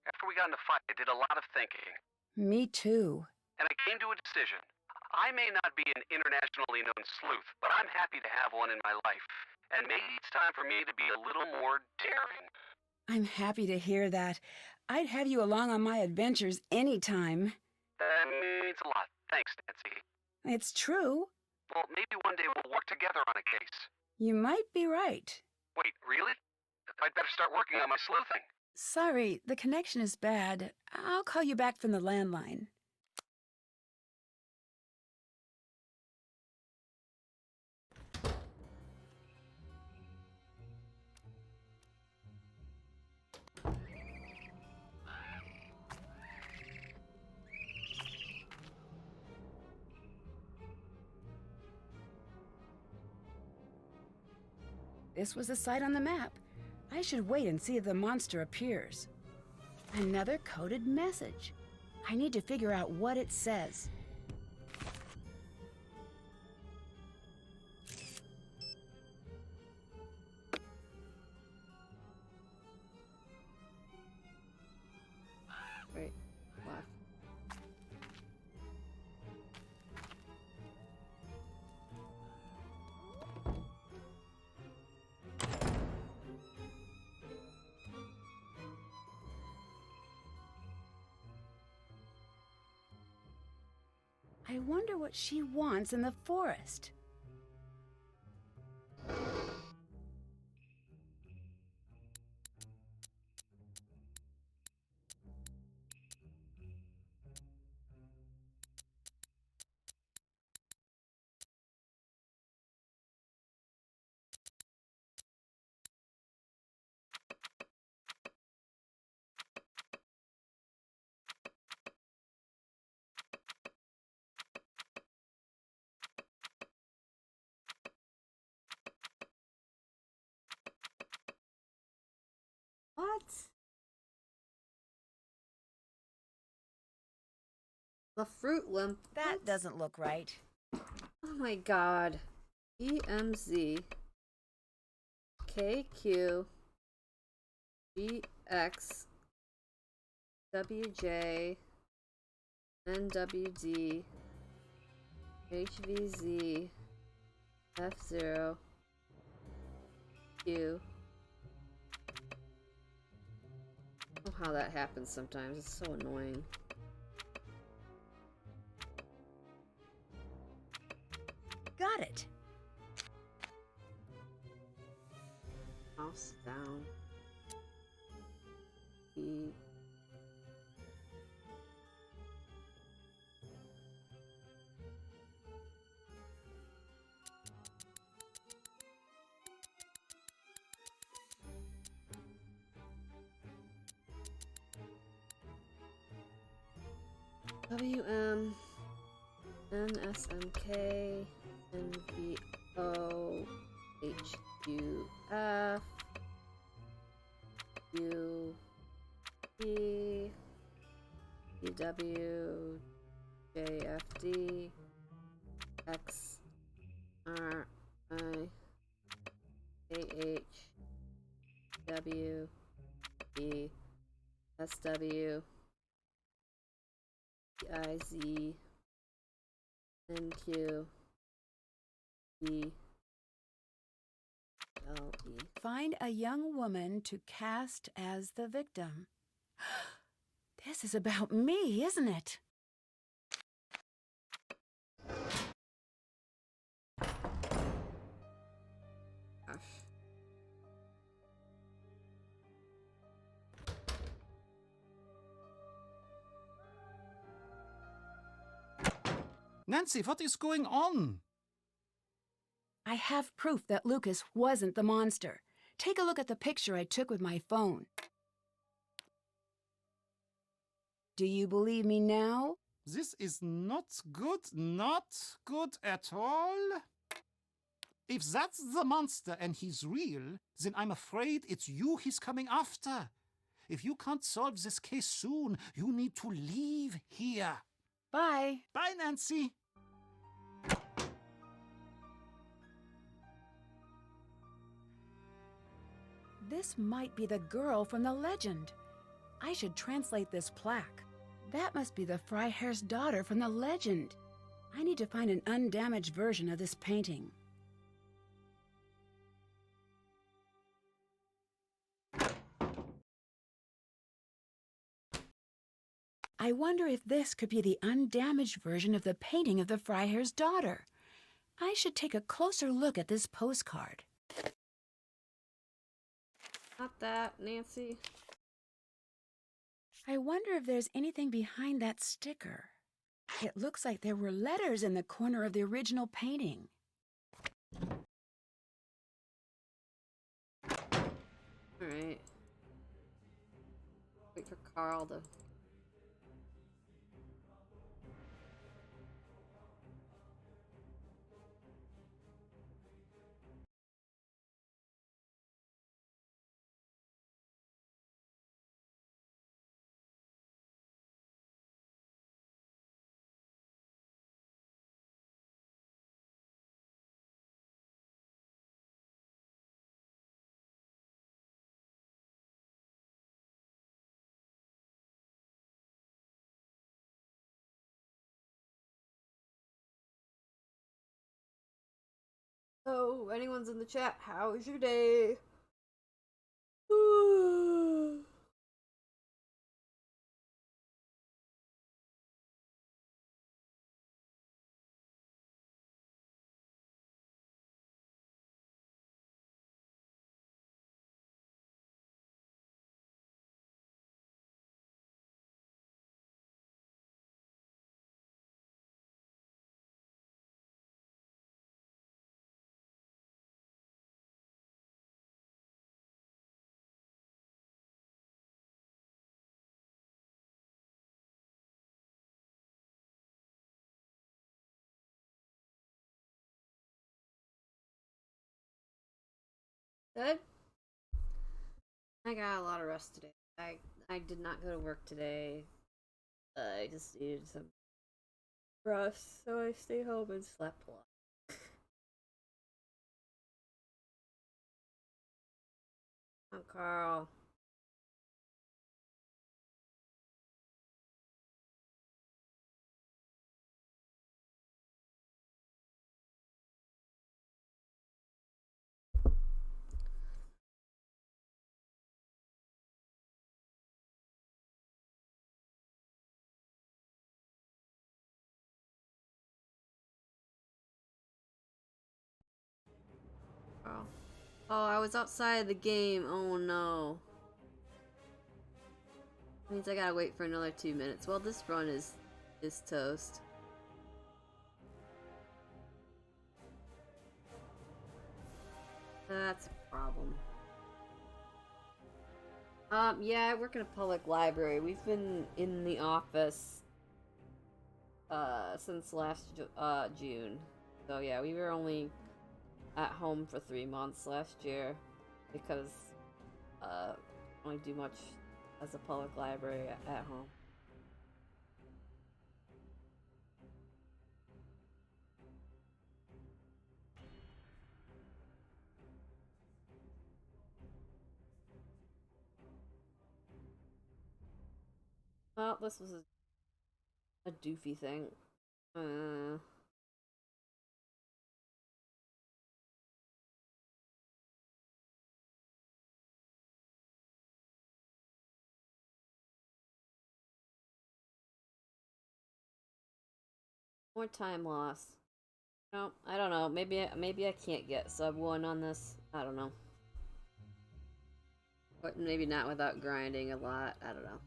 After we got in a fight, I did a lot of thinking. Me too. And I came to a decision. I may not be an internationally known sleuth, but I'm happy to have one in my life. And maybe it's time for me to be a little more daring. I'm happy to hear that. I'd have you along on my adventures anytime. That means a lot. Thanks, Nancy. It's true. Well, maybe one day we'll work together on a case. You might be right. Wait, really? I'd better start working on my sleuthing. Sorry, the connection is bad. I'll call you back from the landline. This was a site on the map. I should wait and see if the monster appears. Another coded message. I need to figure out what it says. Right. Left. I wonder what she wants in the forest. The Fruit Limp. That What? doesn't look right. Oh my god. EMZ. KQ. GX. WJ. NWD. HVZ. F0. Q. Oh, how that happens sometimes. It's so annoying. Got it. Mouse down. E. WM. NSMK. NVO. HQF. U. P. PW. JFD. X. R. I. AH. W. E. SW. IZ. NQ. E. LE. Find a young woman to cast as the victim. This is about me, isn't it? Gosh. Nancy, what is going on? I have proof that Lucas wasn't the monster. Take a look at the picture I took with my phone. Do you believe me now? This is not good at all. If that's the monster and he's real, then I'm afraid it's you he's coming after. If you can't solve this case soon, you need to leave here. Bye. Bye, Nancy. This might be the girl from the legend. I should translate this plaque. That must be the Freiherr's daughter from the legend. I need to find an undamaged version of this painting. I wonder if this could be the undamaged version of the painting of the Freiherr's daughter. I should take a closer look at this postcard. Not that, Nancy. I wonder if there's anything behind that sticker. It looks like there were letters in the corner of the original painting. Alright. Wait for Carl to... Oh, anyone's in the chat, how was your day? Good? I got a lot of rest today. I did not go to work today. I just needed some Russ, so I stayed home and slept a lot. Oh, Carl. Oh. Oh, I was outside the game. Oh no. Means I gotta wait for another 2 minutes. Well, this run is toast. That's a problem. Yeah, I work in a public library. We've been in the office since last June. So yeah, we were only at home for 3 months last year because I don't do much as a public library at home. Well, this was a doofy thing. More time loss. No, I don't know. Maybe I can't get sub 1 on this. I don't know. But maybe not without grinding a lot. I don't know.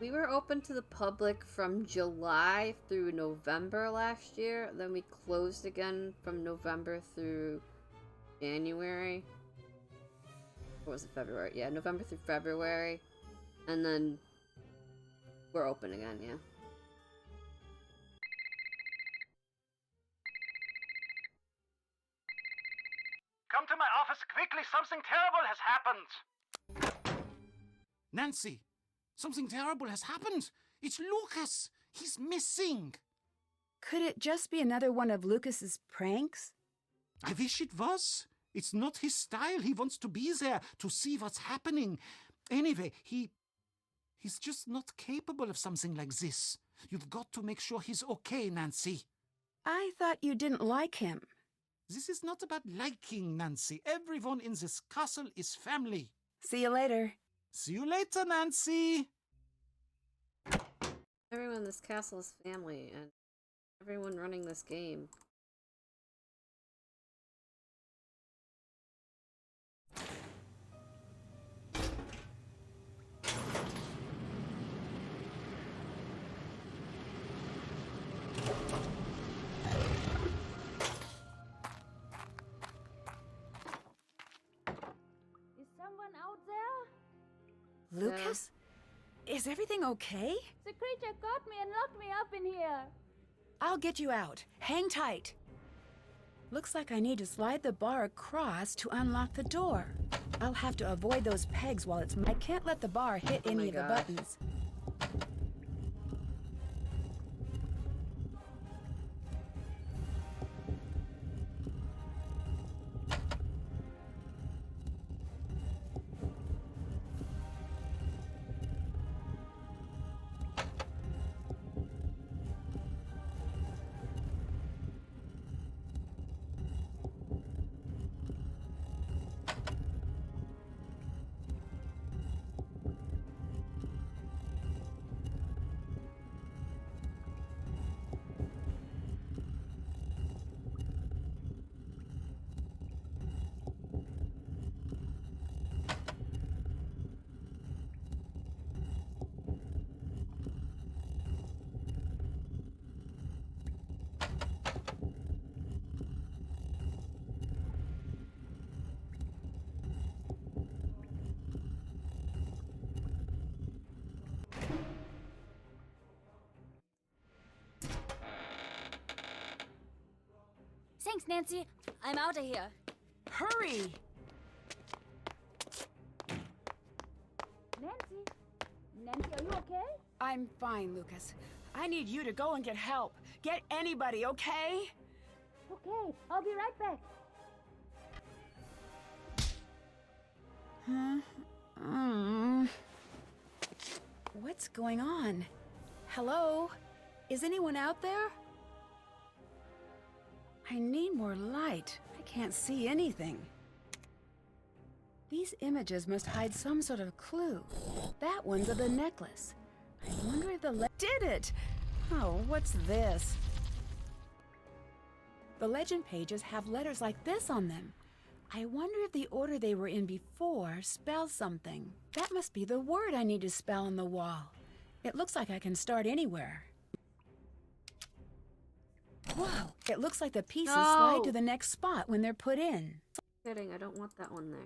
We were open to the public from July through November last year. Then we closed again from November through January. Or was it February? Yeah, November through February. And then we're open again, yeah. Come to my office quickly. Something terrible has happened. Nancy, something terrible has happened. It's Lucas. He's missing. Could it just be another one of Lucas's pranks? I wish it was. It's not his style. He wants to be there to see what's happening. Anyway, he's just not capable of something like this. You've got to make sure he's okay, Nancy. I thought you didn't like him. This is not about liking, Nancy. Everyone in this castle is family. See you later. See you later, Nancy. Everyone in this castle is family, and everyone running this game. Lucas? Is everything okay? The creature got me and locked me up in here. I'll get you out. Hang tight. Looks like I need to slide the bar across to unlock the door. I'll have to avoid those pegs while it's... I can't let the bar hit any of the buttons. Thanks, Nancy. I'm out of here. Hurry! Nancy? Nancy, are you okay? I'm fine, Lucas. I need you to go and get help. Get anybody, okay? Okay, I'll be right back. What's going on? Hello? Is anyone out there? I need more light. I can't see anything. These images must hide some sort of clue. That one's of the necklace. I wonder if the did it! Oh, what's this? The legend pages have letters like this on them. I wonder if the order they were in before spells something. That must be the word I need to spell on the wall. It looks like I can start anywhere. Whoa! It looks like the pieces slide to the next spot when they're put in. Kidding, I don't want that one there.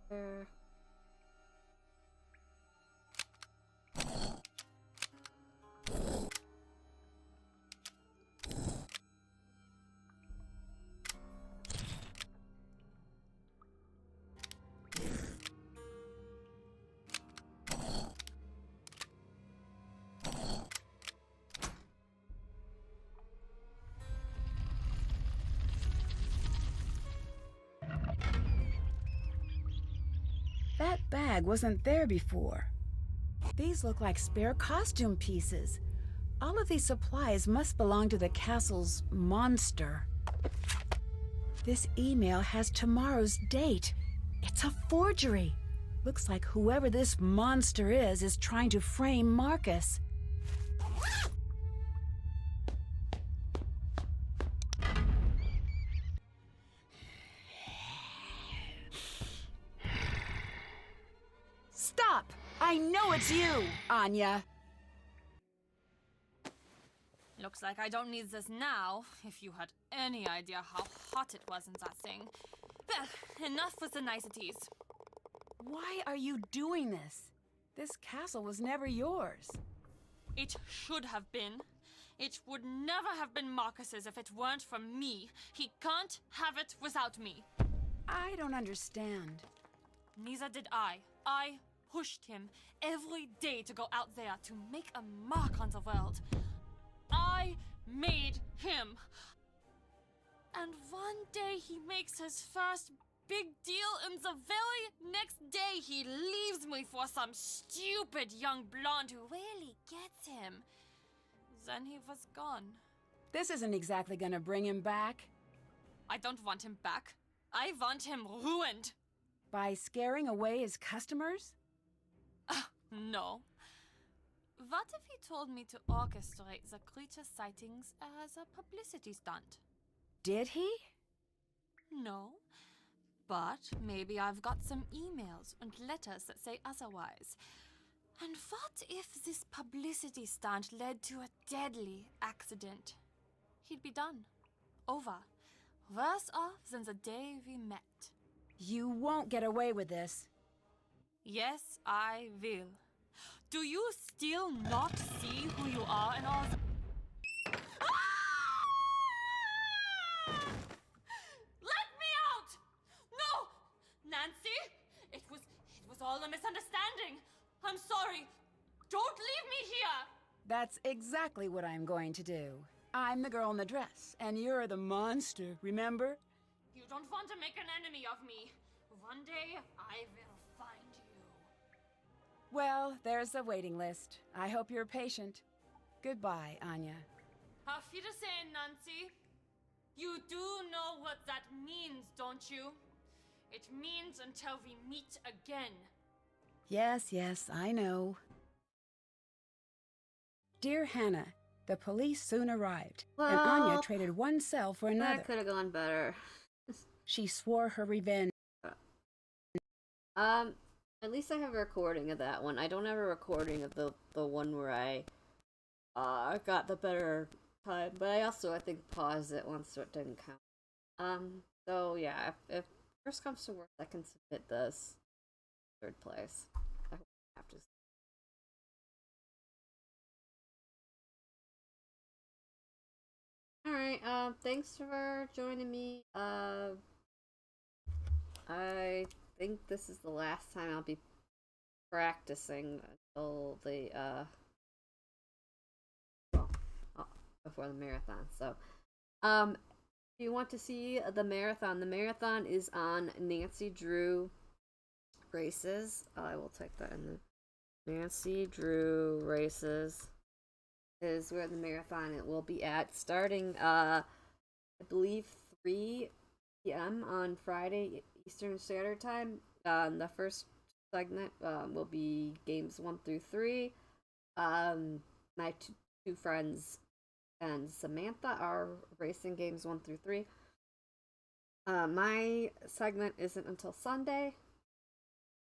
There. That bag wasn't there before. These look like spare costume pieces. All of these supplies must belong to the castle's monster. This email has tomorrow's date. It's a forgery. Looks like whoever this monster is trying to frame Marcus. Stop! I know it's you, Anya. Looks like I don't need this now, if you had any idea how hot it was in that thing. Well, enough with the niceties. Why are you doing this? This castle was never yours. It should have been. It would never have been Marcus's if it weren't for me. He can't have it without me. I don't understand. Neither did I. I pushed him every day to go out there to make a mark on the world. I made him. And one day he makes his first big deal, and the very next day he leaves me for some stupid young blonde who really gets him. Then he was gone. This isn't exactly gonna bring him back. I don't want him back. I want him ruined. By scaring away his customers? No. What if he told me to orchestrate the creature sightings as a publicity stunt? Did he? No. But maybe I've got some emails and letters that say otherwise. And what if this publicity stunt led to a deadly accident? He'd be done. Over. Worse off than the day we met. You won't get away with this. Yes, I will. Do you still not see who you are and all? Let me out! No! Nancy! It was all a misunderstanding. I'm sorry. Don't leave me here! That's exactly what I'm going to do. I'm the girl in the dress, and you're the monster, remember? You don't want to make an enemy of me. One day, I will find you. Well, there's a waiting list. I hope you're patient. Goodbye, Anya. Auf Wiedersehen, Nancy. You do know what that means, don't you? It means until we meet again. Yes, I know. Dear Hannah, the police soon arrived, and Anya traded one cell for another. That could have gone better. She swore her revenge. At least I have a recording of that one. I don't have a recording of the one where I got the better time, but I think paused it once so it didn't count. So yeah, if first comes to worst, I can submit this third place. I hope I have to. Alright, thanks for joining me. I think this is the last time I'll be practicing until the before the marathon. So, if you want to see the marathon is on Nancy Drew Races. I will type that in the Nancy Drew Races is where the marathon it will be at, starting I believe 3 p.m. on Friday Eastern Standard Time. The first segment will be games 1 through 3. My two friends and Samantha are racing games 1 through 3. My segment isn't until Sunday.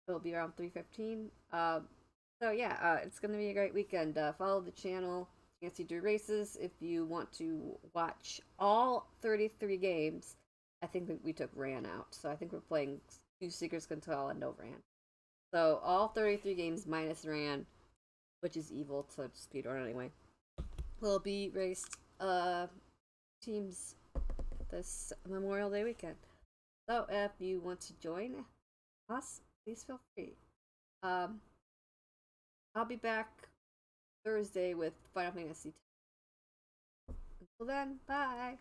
It'll be around 3:15. So yeah, it's gonna be a great weekend. Follow the channel, Nancy Drew Races, if you want to watch all 33 games. I think we took Ran out, so I think we're playing 2 Seekers Control and no Ran. So all 33 games minus Ran, which is evil to speedrun anyway, will be raced teams this Memorial Day weekend. So if you want to join us, please feel free. I'll be back Thursday with Final Fantasy X. Until then, bye.